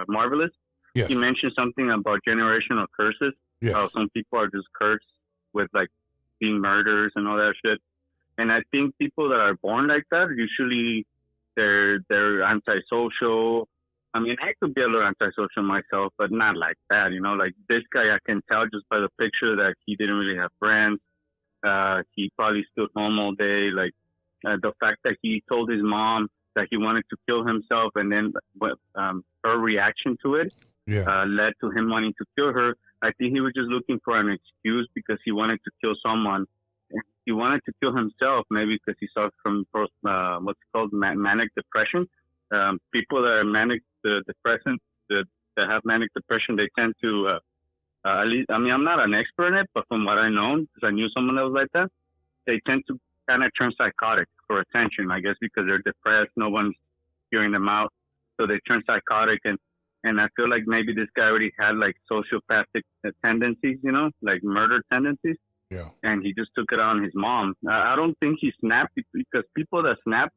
Marvelous. Yes. He mentioned something about generational curses. Yes. How some people are just cursed with like being murderers and all that shit. And I think people that are born like that, usually they're antisocial. I mean, I could be a little antisocial myself, but not like that, you know. Like this guy, I can tell just by the picture that he didn't really have friends. He probably stood home all day. Like the fact that he told his mom that he wanted to kill himself, and then her reaction to it led to him wanting to kill her. I think he was just looking for an excuse because he wanted to kill someone. He wanted to kill himself, maybe because he suffered from what's called manic depression. People that are manic depressant, that have manic depression, they tend to, at least, I mean, I'm not an expert in it, but from what I know, because I knew someone that was like that, they tend to kind of turn psychotic for attention, I guess, because they're depressed, no one's hearing them out, so they turn psychotic, and I feel like maybe this guy already had like sociopathic tendencies, you know, like murder tendencies. Yeah. And he just took it on his mom. I don't think he snapped because people that snap,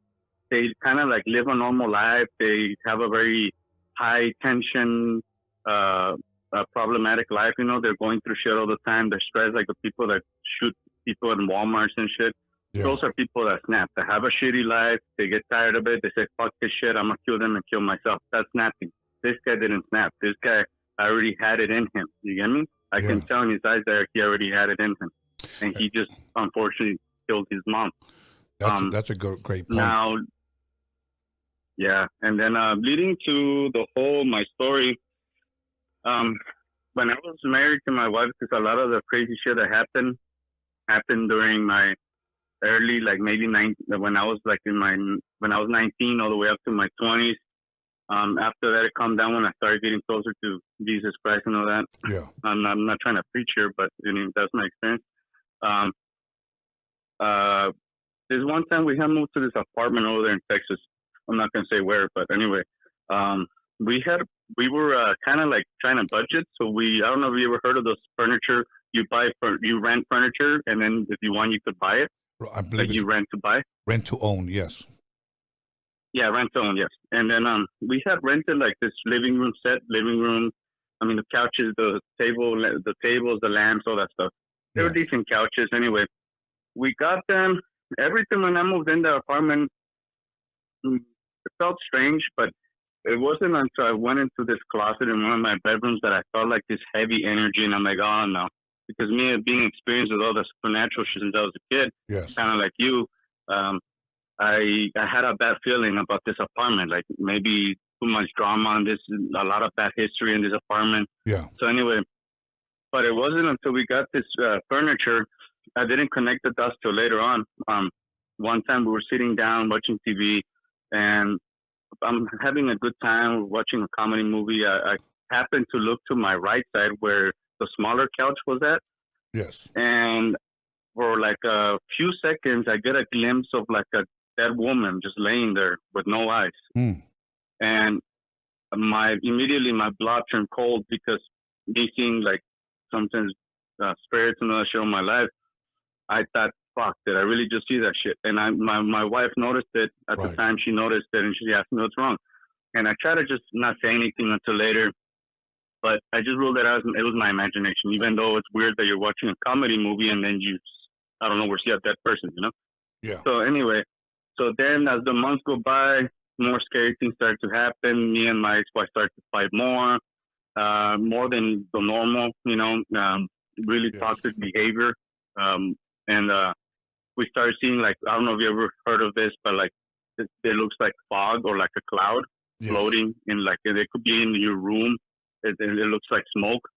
they kind of like live a normal life. They have a very high tension, problematic life. You know, they're going through shit all the time. They're stressed, like the people that shoot people in Walmarts and shit. Yeah. Those are people that snap. They have a shitty life. They get tired of it. They say, fuck this shit. I'm going to kill them and kill myself. That's snapping. This guy didn't snap. This guy already had it in him. You get me? I can tell in his eyes that he already had it in him. And he just, unfortunately, killed his mom. That's a great point. Now, yeah. And then leading to my story, when I was married to my wife, because a lot of the crazy shit that happened during my early, like maybe when I was like when I was 19 all the way up to my 20s. After that, it calmed down when I started getting closer to Jesus Christ and all that. Yeah. I'm not trying to preach here, but I mean, that's my experience. There's one time we had moved to this apartment over there in Texas. I'm not going to say where, but anyway, we were kind of like trying to budget. So I don't know if you ever heard of those furniture. You rent furniture, and then if you want, you could buy it. I believe like you rent to buy. Rent to own, yes. Yeah, rent to own, yes. And then we had rented like this living room. I mean, the couches, the tables, the lamps, all that stuff. They were decent couches. Anyway, we got them. Everything when I moved in the apartment, it felt strange, but it wasn't until I went into this closet in one of my bedrooms that I felt like this heavy energy, and I'm like, oh no. Because me being experienced with all the supernatural shit since I was a kid, kind of like you, I had a bad feeling about this apartment, like maybe too much drama and this, a lot of bad history in this apartment. Yeah. So anyway, but it wasn't until we got this furniture, I didn't connect the dots till later on. One time we were sitting down watching TV, and I'm having a good time watching a comedy movie. I happened to look to my right side where the smaller couch was at. Yes. And for like a few seconds, I get a glimpse of like a dead woman just laying there with no eyes. Mm. And immediately my blood turned cold because me seeing like sometimes spirits and all that shit in my life, I thought, fuck, did I really just see that shit? And my wife noticed it at the time. She noticed it and she asked me what's wrong. And I tried to just not say anything until later, but I just ruled it out. It was my imagination, even though it's weird that you're watching a comedy movie and then you, I don't know, where see a dead person, you know? Yeah. So anyway, so then as the months go by, more scary things start to happen. Me and my ex-wife start to fight more than the normal, you know, really toxic behavior. And we started seeing, like, I don't know if you ever heard of this, but like it looks like fog or like a cloud floating in, like, it could be in your room. It looks like smoke.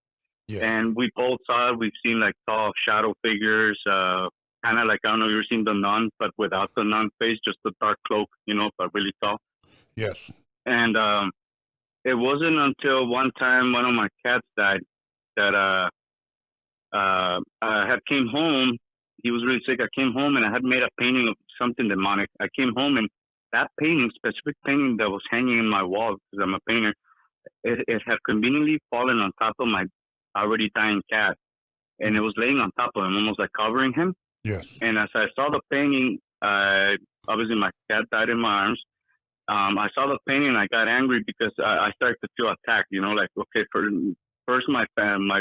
Yes. And we both saw it. We've seen like tall shadow figures, kind of like, I don't know if you've seen The Nun, but without the nun face, just the dark cloak, you know, but really tall. Yes. And it wasn't until one time one of my cats died that I had came home. He was really sick. I came home and I had made a painting of something demonic. I came home and that painting, specific painting that was hanging in my wall, because I'm a painter, it had conveniently fallen on top of my already dying cat. And it was laying on top of him, almost like covering him. Yes. And as I saw the painting, obviously my cat died in my arms. I saw the painting and I got angry because I started to feel attacked, you know, like, okay, first my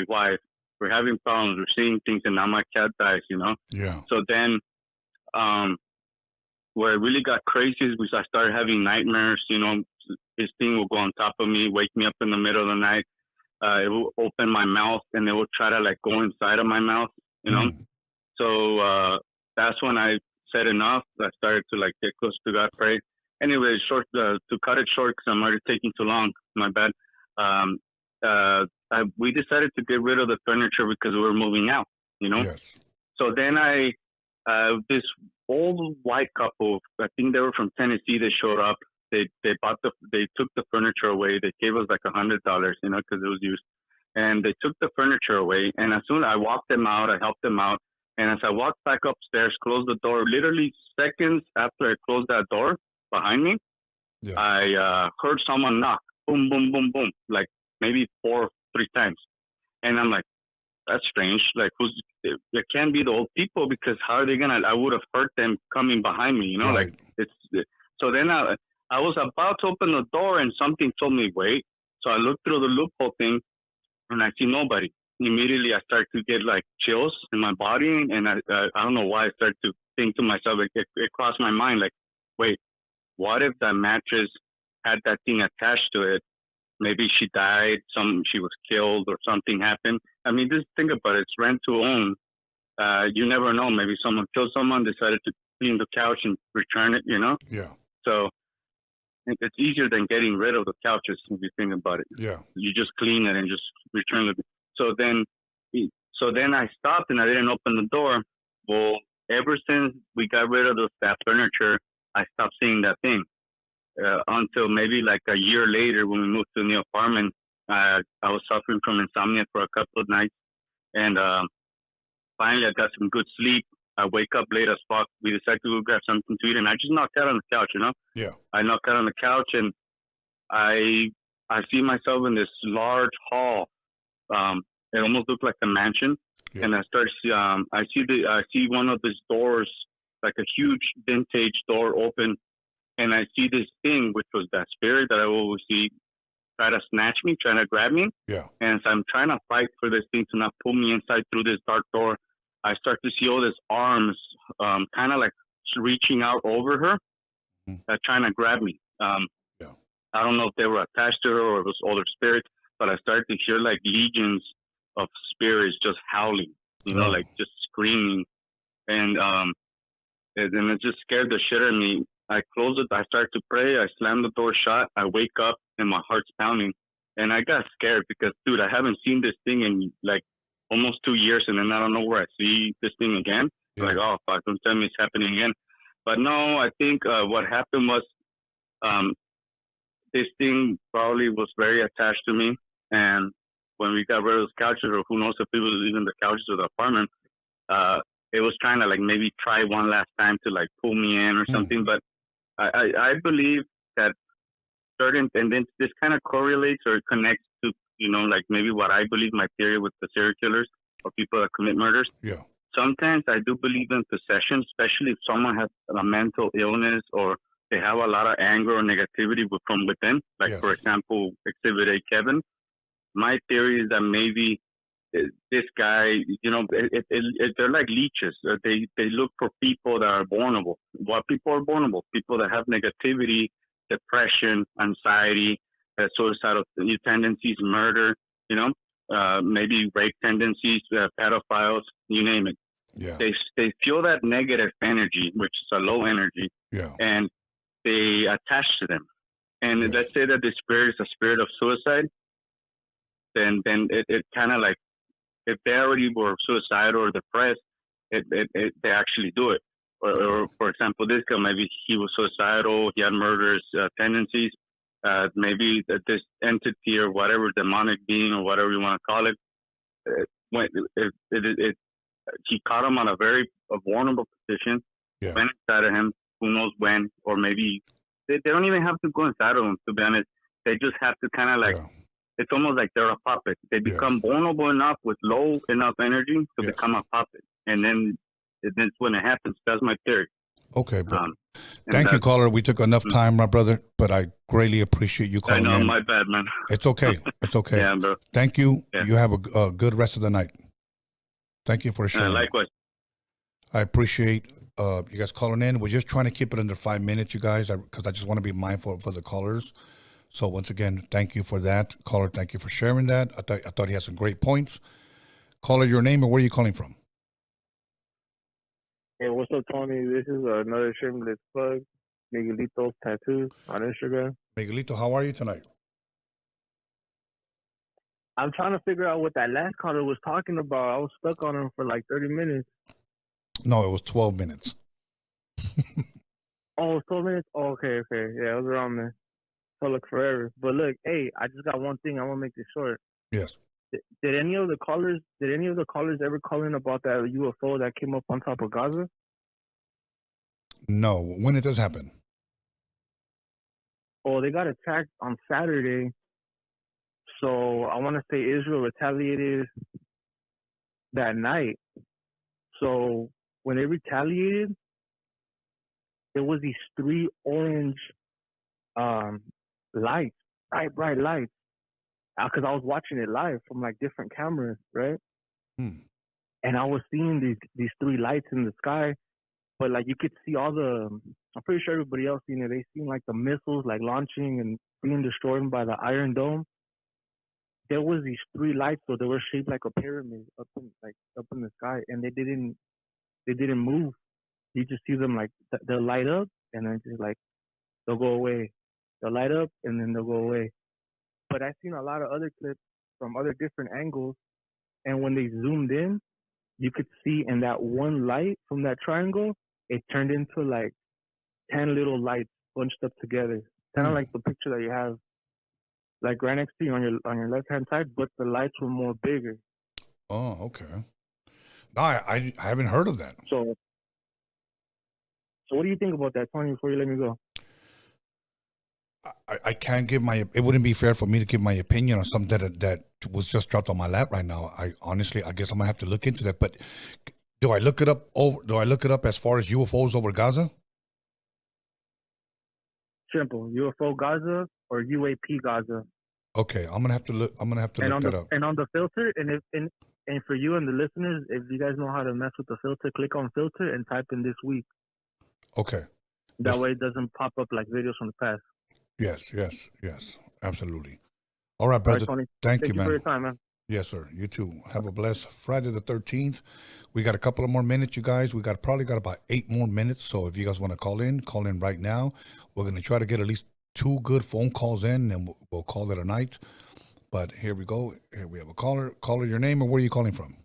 wife, we're having problems, we're seeing things, and now my cat dies, you know? Yeah. So then, where it really got crazy is I started having nightmares, you know, this thing will go on top of me, wake me up in the middle of the night. It will open my mouth and it will try to like go inside of my mouth, you know? So, that's when I said enough. I started to like get close to God, pray. Anyway, to cut it short, because I'm already taking too long, my bad. We decided to get rid of the furniture because we were moving out, you know? Yes. So then this old white couple, I think they were from Tennessee, they showed up. They took the furniture away. They gave us like $100, you know, because it was used. And they took the furniture away. And as soon as I walked them out, I helped them out. And as I walked back upstairs, closed the door, literally seconds after I closed that door behind me, I heard someone knock, boom, boom, boom, boom, like maybe 3 times. And I'm like, that's strange. Like, it can't be the old people, because how are they I would have heard them coming behind me, you know, like so then I was about to open the door and something told me, wait. So I looked through the loophole thing and I see nobody. Immediately I start to get like chills in my body. And I don't know why I started to think to myself, like it crossed my mind, like, wait, what if that mattress had that thing attached to it? Maybe she died, she was killed or something happened. I mean, just think about it. It's rent to own. You never know. Maybe someone killed someone, decided to clean the couch and return it, you know? Yeah. So it's easier than getting rid of the couches if you think about it. Yeah. You just clean it and just return it. So then I stopped and I didn't open the door. Well, ever since we got rid of that furniture, I stopped seeing that thing. Until maybe like a year later when we moved to a new apartment, I was suffering from insomnia for a couple of nights. And finally I got some good sleep. I wake up late as fuck. We decided to go grab something to eat, and I just knocked out on the couch, you know? Yeah. I knocked out on the couch, and I see myself in this large hall. It almost looked like a mansion. Yeah. And I see one of these doors, like a huge vintage door open. And I see this thing, which was that spirit that I always see, try to snatch me, trying to grab me. Yeah. And so I'm trying to fight for this thing to not pull me inside through this dark door. I start to see all these arms, kind of like reaching out over her, trying to grab me. Yeah. I don't know if they were attached to her or it was other spirits, but I started to hear like legions of spirits just howling, you know, like just screaming. And and it just scared the shit out of me. I closed it. I started to pray. I slammed the door shut. I wake up and my heart's pounding. And I got scared because, dude, I haven't seen this thing in like almost 2 years. And then I don't know where I see this thing again. Yeah. Like, oh, fuck, don't tell me it's happening again. But no, I think what happened was this thing probably was very attached to me. And when we got rid of those couches, or who knows if it was even the couches of the apartment, it was trying to like maybe try one last time to like pull me in or something. But I believe that certain, and then this kind of correlates or connects to, you know, like maybe what I believe, my theory with the serial killers or people that commit murders. Yeah. Sometimes I do believe in possession, especially if someone has a mental illness or they have a lot of anger or negativity from within. Like, for example, Exhibit A, Kevin. My theory is that maybe this guy, you know, they're like leeches. They look for people that are vulnerable. What people are vulnerable? People that have negativity, depression, anxiety, suicidal tendencies, murder, you know, maybe rape tendencies, pedophiles, you name it. Yeah. They feel that negative energy, which is a low energy, and they attach to them. And let's say that the spirit is a spirit of suicide, then it kind of like, if they already were suicidal or depressed, they actually do it. Or for example, this guy, maybe he was suicidal, he had murderous tendencies. Maybe this entity or whatever, demonic being or whatever you want to call it, he caught him on a very vulnerable position, went inside of him, who knows when, or maybe they don't even have to go inside of him, to be honest. They just have to kind of like, it's almost like they're a puppet. They become vulnerable enough with low enough energy to become a puppet. And then that's when it happens. That's my theory. Okay, bro. Thank you, caller. We took enough time, my brother, but I greatly appreciate you calling in. I know, my bad, man. It's okay. It's okay. Yeah, bro. Thank you. Yeah. You have a good rest of the night. Thank you for sharing. Likewise. I appreciate you guys calling in. We're just trying to keep it under 5 minutes, you guys, because I just want to be mindful for the callers. So once again, thank you for that. Caller, thank you for sharing that. I thought he had some great points. Caller, your name and where are you calling from? Hey, what's up, Tony? This is another shameless plug, Miguelito's Tattoos on Instagram. Miguelito, how are you tonight? I'm trying to figure out what that last caller was talking about. I was stuck on him for like 30 minutes. No, it was 12 minutes. Oh, it was 12 minutes? Oh, okay. Yeah, it was around there. Felt like forever. But look, hey, I just got one thing. I want to make this short. Yes. Did any of the callers ever call in about that UFO that came up on top of Gaza? No. When did this happen? Oh, they got attacked on Saturday. So I want to say Israel retaliated that night. So when they retaliated, there was these 3 orange lights, bright lights. Because I was watching it live from like different cameras, right? And I was seeing these 3 lights in the sky, but like you could see all I'm pretty sure everybody else seen it. They seen like the missiles like launching and being destroyed by the Iron Dome. There was these 3 lights, so they were shaped like a pyramid up in the sky, and they didn't move. You just see them like they'll light up and then just like they'll go away. They'll light up and then they'll go away. But I've seen a lot of other clips from other different angles, and when they zoomed in, you could see in that one light from that triangle, it turned into like 10 little lights bunched up together, kind of like the picture that you have, like right next to you on your left hand side, but the lights were more bigger. Oh, okay. No, I haven't heard of that. So what do you think about that, Tony? Before you let me go. I can't give it wouldn't be fair for me to give my opinion on something that was just dropped on my lap right now. I guess I'm gonna have to look into that. But do I look it up as far as UFOs over Gaza? Simple. UFO Gaza or UAP Gaza. Okay, I'm gonna have to look that up. And on the filter, and for you and the listeners, if you guys know how to mess with the filter, click on filter and type in this week. Okay. That way it doesn't pop up like videos from the past. Yes, absolutely. All right, brother. All right, Tony. Thank you, man. For your time, man. Yes, sir. You too. Have a blessed Friday the 13th. We got a couple of more minutes, you guys. We probably got about 8 more minutes. So if you guys want to call in right now. We're going to try to get at least 2 good phone calls in, and we'll call it a night. But here we go. Here we have a caller. Caller, your name and where are you calling from?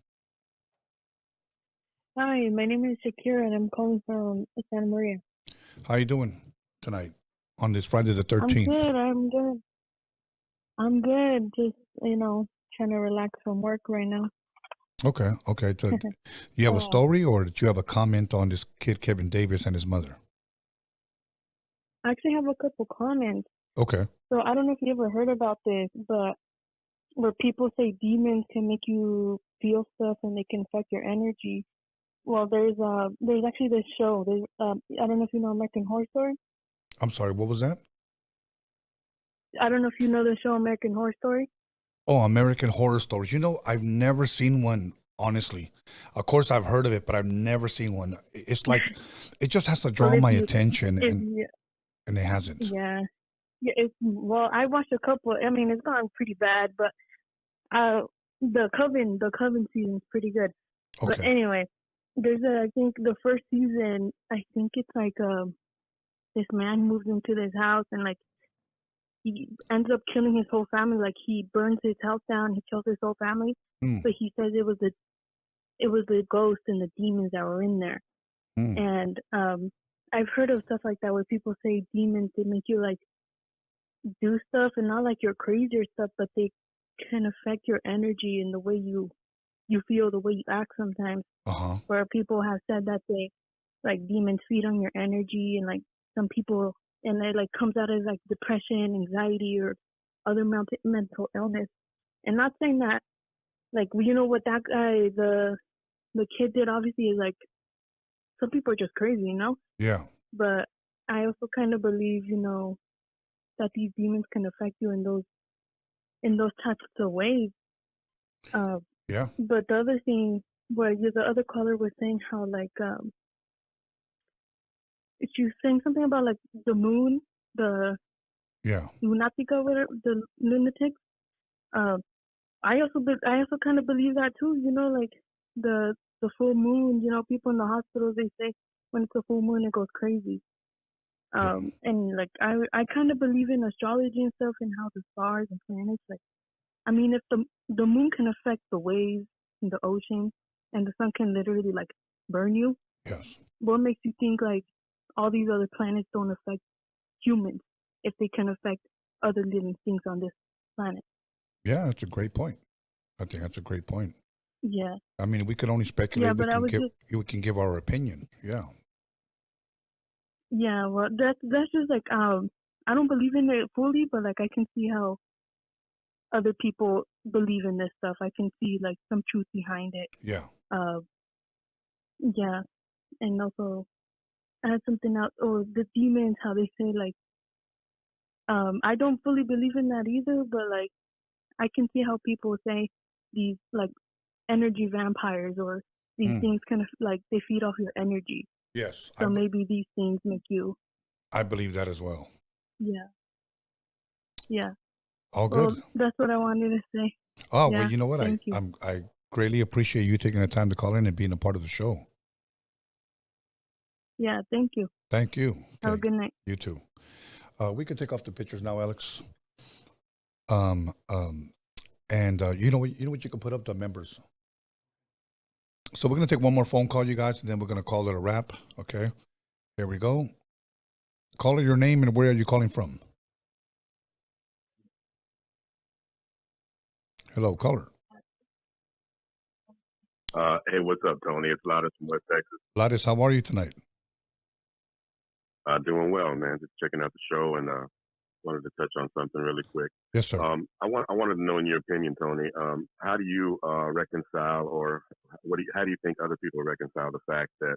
Hi, my name is Shakira, and I'm calling from Santa Maria. How you doing tonight on this Friday the 13th? I'm good. Just, trying to relax from work right now. Okay. So you have a story, or did you have a comment on this kid, Kevin Davis, and his mother? I actually have a couple comments. Okay. So I don't know if you ever heard about this, but where people say demons can make you feel stuff and they can affect your energy. Well, there's actually this show. I don't know if you know American Horror Story. I'm sorry, what was that? I don't know if you know the show American Horror Story. Oh, American Horror Stories. I've never seen one, honestly. Of course, I've heard of it, but I've never seen one. It's like, it just has to draw my attention, and it hasn't. Yeah. Well, I watched a couple. I mean, it's gone pretty bad, but the Coven season's pretty good. Okay. But anyway, I think the first season, I think it's like this man moves into this house and like he ends up killing his whole family. Like he burns his house down, he kills his whole family. But he says it was the ghost and the demons that were in there. And I've heard of stuff like that where people say demons, they make you like do stuff, and not like you're crazy or stuff, but they can affect your energy and the way you feel, the way you act sometimes. Where people have said that they like demons feed on your energy, and like some people, and it like comes out as like depression, anxiety, or other mental illness. And not saying that like what that guy, the kid did, obviously is like some people are just crazy, Yeah. But I also kind of believe that these demons can affect you in those types of ways. Yeah. But the other thing, where the other caller was saying how like she was saying something about like the moon, the lunatica, whatever, the lunatics. I also kind of believe that too. Like the full moon. People in the hospitals, they say when it's a full moon it goes crazy. And like I kind of believe in astrology and stuff, and how the stars and planets, like, I mean, if the moon can affect the waves in the ocean, and the sun can literally like burn you. Yes. What makes you think like all these other planets don't affect humans if they can affect other living things on this planet? Yeah, that's a great point. I think that's a great point. Yeah. I mean, we could only speculate. Yeah, but we can give our opinion. Yeah. Yeah, well, that's just like I don't believe in it fully, but like I can see how other people believe in this stuff. I can see like some truth behind it. Yeah. Yeah, and also I had something else. Or the demons, how they say like I don't fully believe in that either, but like I can see how people say these like energy vampires or these things kind of like they feed off your energy. Yes. So maybe these things make you. I believe that as well. Yeah. Yeah. All good. Well, that's what I wanted to say. Oh, yeah, well, you know what? I greatly appreciate you taking the time to call in and being a part of the show. Yeah, thank you. Thank you. Have a good night. You too. We can take off the pictures now, Alex. And you know what you can put up the members. So we're gonna take one more phone call, you guys, and then we're gonna call it a wrap. Okay. Here we go. Caller, your name and where are you calling from? Hello, caller. Hey, what's up, Tony? It's Lattice from West Texas. Lattice, how are you tonight? Doing well, man. Just checking out the show, and wanted to touch on something really quick. Yes, sir. I wanted to know, in your opinion, Tony, how do you reconcile, or how do you think other people reconcile the fact that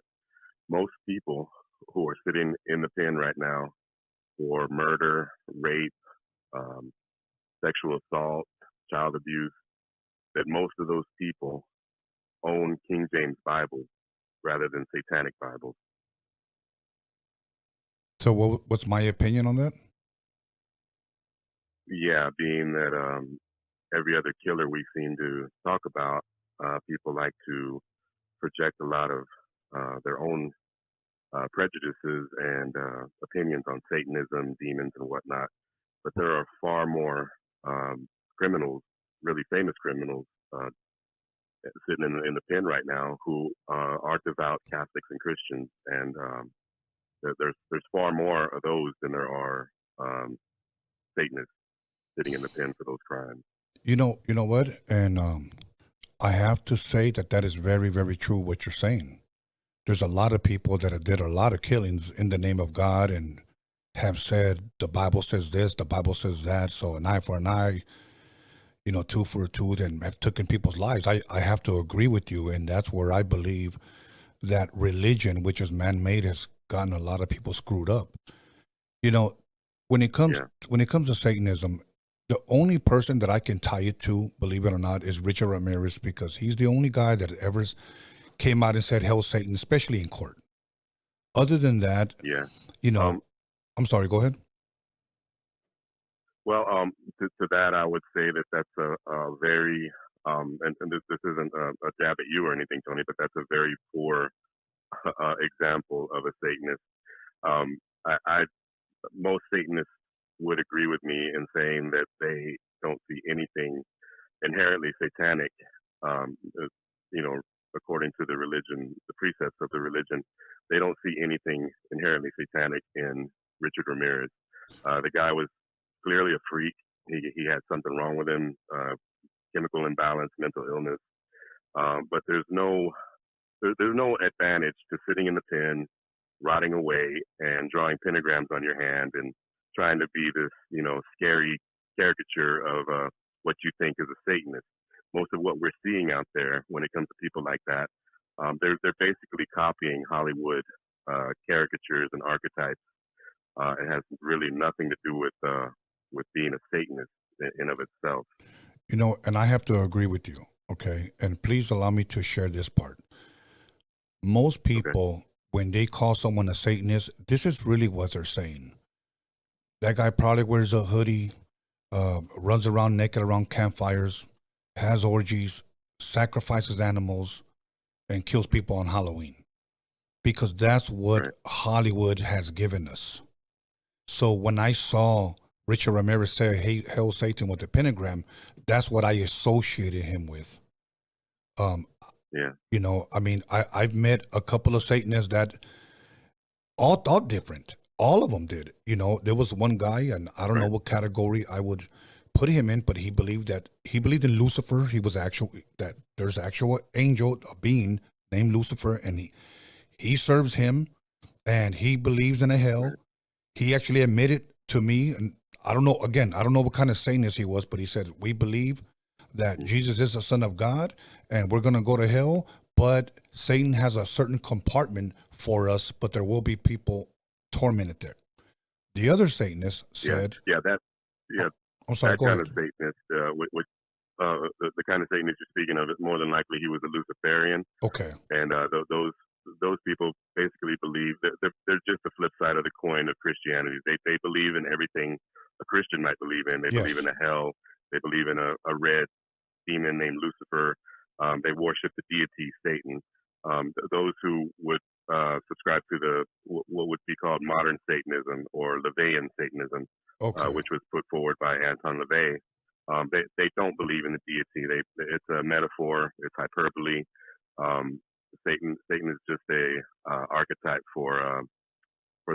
most people who are sitting in the pen right now for murder, rape, sexual assault, child abuse, that most of those people own King James Bibles rather than Satanic Bibles? So what's my opinion on that? Yeah, being that every other killer we seem to talk about, people like to project a lot of their own prejudices and opinions on Satanism, demons, and whatnot. But there are far more criminals, really famous criminals, sitting in the pen right now who are devout Catholics and Christians, and there's far more of those than there are Satanists sitting in the pen for those crimes. You know what? And I have to say that is very, very true what you're saying. There's a lot of people that have did a lot of killings in the name of God and have said the Bible says this, the Bible says that, so an eye for an eye, tooth for a tooth, and have taken people's lives. I have to agree with you, and that's where I believe that religion, which is man-made, has gotten a lot of people screwed up. When it comes to Satanism, the only person that I can tie it to, believe it or not, is Richard Ramirez, because he's the only guy that ever came out and said "Hell Satan," especially in court. Other than that, I'm sorry. Go ahead. Well, to that, I would say that's a very and this isn't a jab at you or anything, Tony, but that's a very poor example of a Satanist. Most Satanists would agree with me in saying that they don't see anything inherently satanic, according to the religion, the precepts of the religion. They don't see anything inherently satanic in Richard Ramirez. The guy was clearly a freak. He had something wrong with him, chemical imbalance, mental illness. But there's no advantage to sitting in the pen, rotting away, and drawing pentagrams on your hand and trying to be this, scary caricature of what you think is a Satanist. Most of what we're seeing out there when it comes to people like that, they're basically copying Hollywood caricatures and archetypes. It has really nothing to do with being a Satanist in of itself. And I have to agree with you, okay? And please allow me to share this part. Most people, when they call someone a Satanist, this is really what they're saying. That guy probably wears a hoodie, runs around naked around campfires, has orgies, sacrifices animals, and kills people on Halloween. Because that's what Hollywood has given us. So when I saw Richard Ramirez say, "Hey, Hail Satan" with the pentagram, that's what I associated him with. I've met a couple of Satanists that all thought different. All of them did. There was one guy, and I don't know what category I would put him in, but he believed in Lucifer. He was that there's actual angel, a being named Lucifer, and he serves him, and he believes in a hell. He actually admitted to me, and I don't know what kind of Satanist he was, but he said, "We believe that Jesus is the Son of God, and we're going to go to hell, but Satan has a certain compartment for us, but there will be people tormented there." The other Satanist said, I'm sorry, that go kind ahead. of Satanist, the kind of Satanist you're speaking of, more than likely he was a Luciferian. Okay. And those people basically believe that they're just the flip side of the coin of Christianity. They believe in everything a Christian might believe in. They believe in a hell. They believe in a red demon named Lucifer. They worship the deity Satan. Those who would subscribe to what would be called modern Satanism or LaVeyan Satanism, which was put forward by Anton LaVey. They don't believe in the deity. It's a metaphor. It's hyperbole. Satan is just a archetype for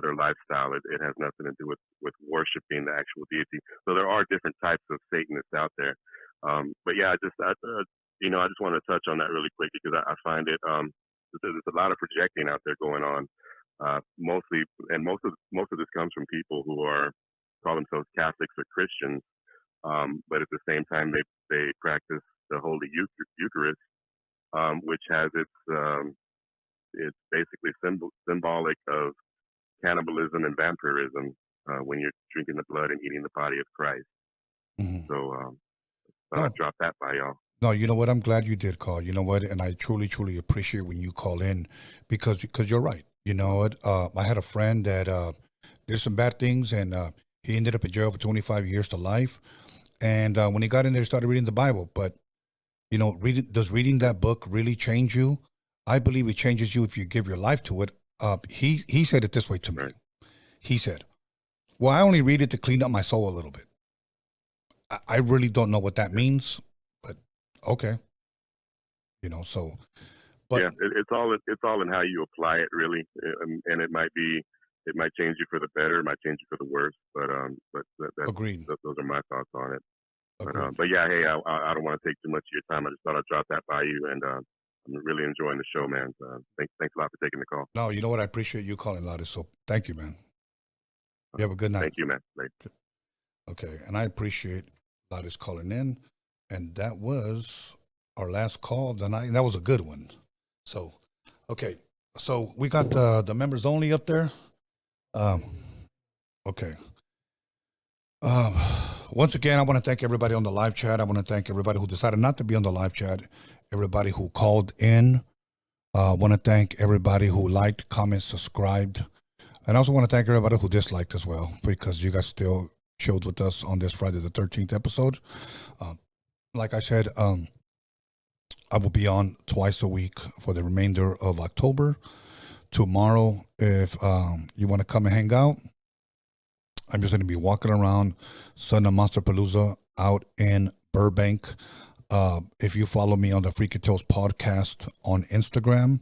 their lifestyle. It has nothing to do with worshiping the actual deity. So there are different types of Satanists out there. But yeah, I just want to touch on that really quick because I find it there's a lot of projecting out there going on. Mostly, and most of this comes from people who call themselves Catholics or Christians, but at the same time they practice the Holy Eucharist, which has it's basically symbolic of cannibalism and vampirism when you're drinking the blood and eating the body of Christ. Mm-hmm. So I dropped that by y'all. No, you know what? I'm glad you did call. You know what? And I truly, truly appreciate when you call in because you're right. You know what? I had a friend that did some bad things and he ended up in jail for 25 years to life. And when he got in there, he started reading the Bible. But, you know, does reading that book really change you? I believe it changes you if you give your life to it. He said it this way to me. He said, well, I only read it to clean up my soul a little bit. I really don't know what that means, but okay. You know, so. But, yeah, it's all in how you apply it, really, and it might change you for the better, it might change you for the worse. But agreed. Those are my thoughts on it. But yeah, hey, I don't want to take too much of your time. I just thought I'd drop that by you, and I'm really enjoying the show, man. Thanks a lot for taking the call. No, you know what? I appreciate you calling, Lottie. So thank you, man. You have a good night. Thank you, man. Okay, and I appreciate Lottie's calling in, and that was our last call of the night. And that was a good one. So, okay, so we got the members only up there. Okay. Once again, I want to thank everybody on the live chat. I want to thank everybody who decided not to be on the live chat, everybody who called in. I want to thank everybody who liked, commented, subscribed. And I also want to thank everybody who disliked as well, because you guys still chilled with us on this Friday the 13th episode. Like I said, I will be on twice a week for the remainder of October. Tomorrow, if you want to come and hang out, I'm just going to be walking around Son of Monster Palooza out in Burbank. If you follow me on the Freaky Tales podcast on Instagram,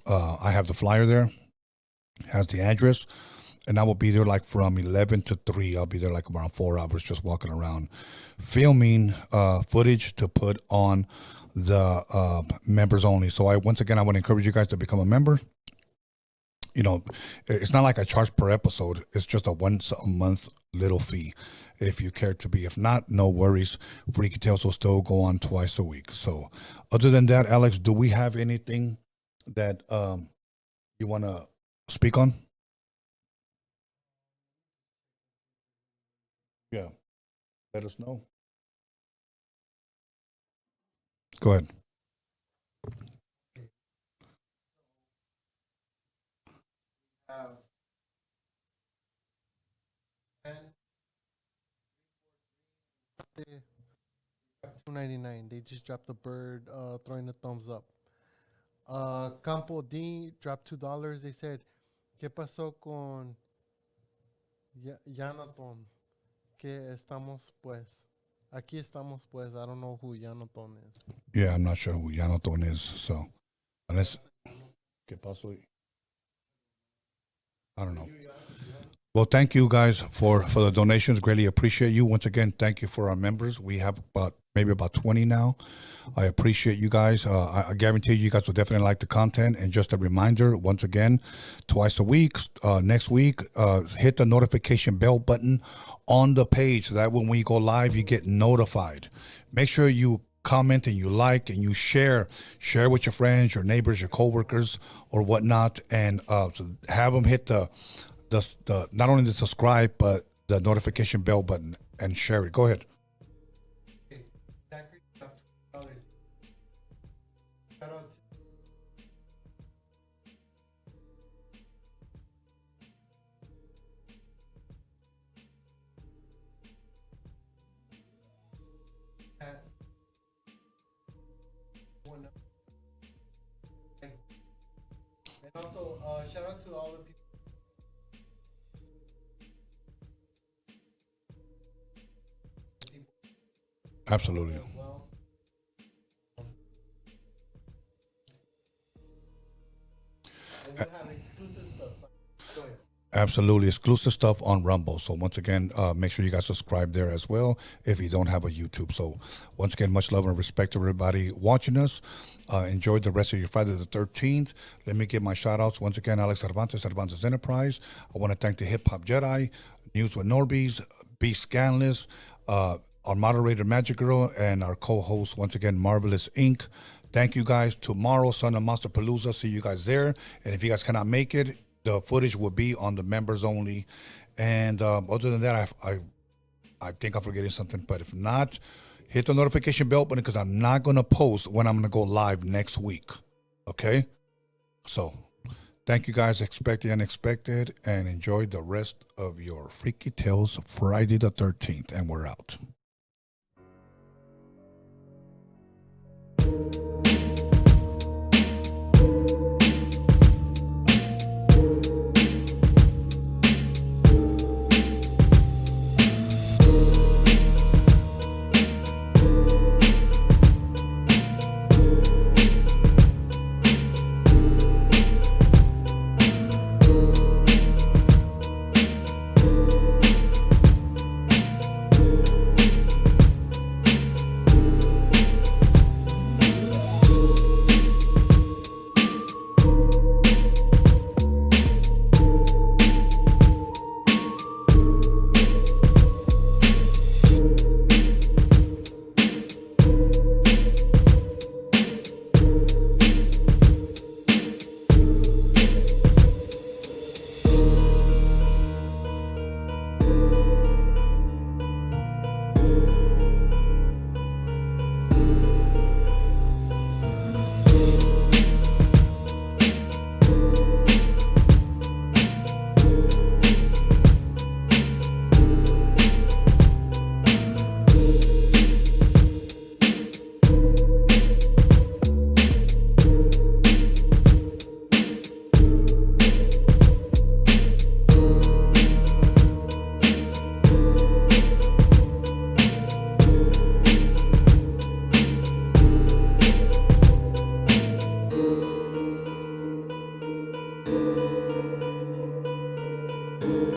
I have the flyer there, has the address, and I will be there like from 11 to 3. I'll be there like around 4 hours just walking around, filming footage to put on the members only. So once again, I want to encourage you guys to become a member. You know, it's not like I charge per episode. It's just a once a month little fee if you care to be. If not, no worries. Freaky Tales will still go on twice a week. So other than that, Alex, do we have anything that you want to speak on? Yeah. Let us know. Go ahead. $2.99. They just dropped the bird throwing the thumbs up. Campo D dropped $2. They said, ¿Qué pasó con Yanaton? Que estamos pues. Aquí estamos pues. I don't know who Yanaton is. Yeah, I'm not sure who Yanaton is. So, unless, ¿Qué pasó? I don't know. Well, thank you guys for the donations. Greatly appreciate you. Once again, thank you for our members. We have maybe about 20 now. I appreciate you guys. I guarantee you guys will definitely like the content. And just a reminder, once again, twice a week, next week, hit the notification bell button on the page so that when we go live, you get notified. Make sure you comment and you like and you share with your friends, your neighbors, your coworkers, or whatnot, and so have them hit the not only the subscribe but the notification bell button and share it. Go ahead. And also, shout out to all the people. Absolutely. Absolutely. Exclusive stuff on Rumble. So once again, make sure you guys subscribe there as well if you don't have a YouTube. So once again, much love and respect to everybody watching us. Enjoy the rest of your Friday the 13th. Let me give my shout outs. Once again, Alex Cervantes, Cervantes Enterprise. I want to thank the Hip Hop Jedi, News with NORBEEZ, B. Scanless, our moderator Magic Girl, and our co-host, once again, Marvelous Inc. Thank you guys. Tomorrow, Son of Monster Palooza. See you guys there. And if you guys cannot make it, the footage will be on the members only. And other than that, I think I'm forgetting something. But if not, hit the notification bell button because I'm not going to post when I'm going to go live next week. Okay? So, thank you guys. Expect the unexpected. And enjoy the rest of your Freaky Tales Friday the 13th. And we're out. Bye.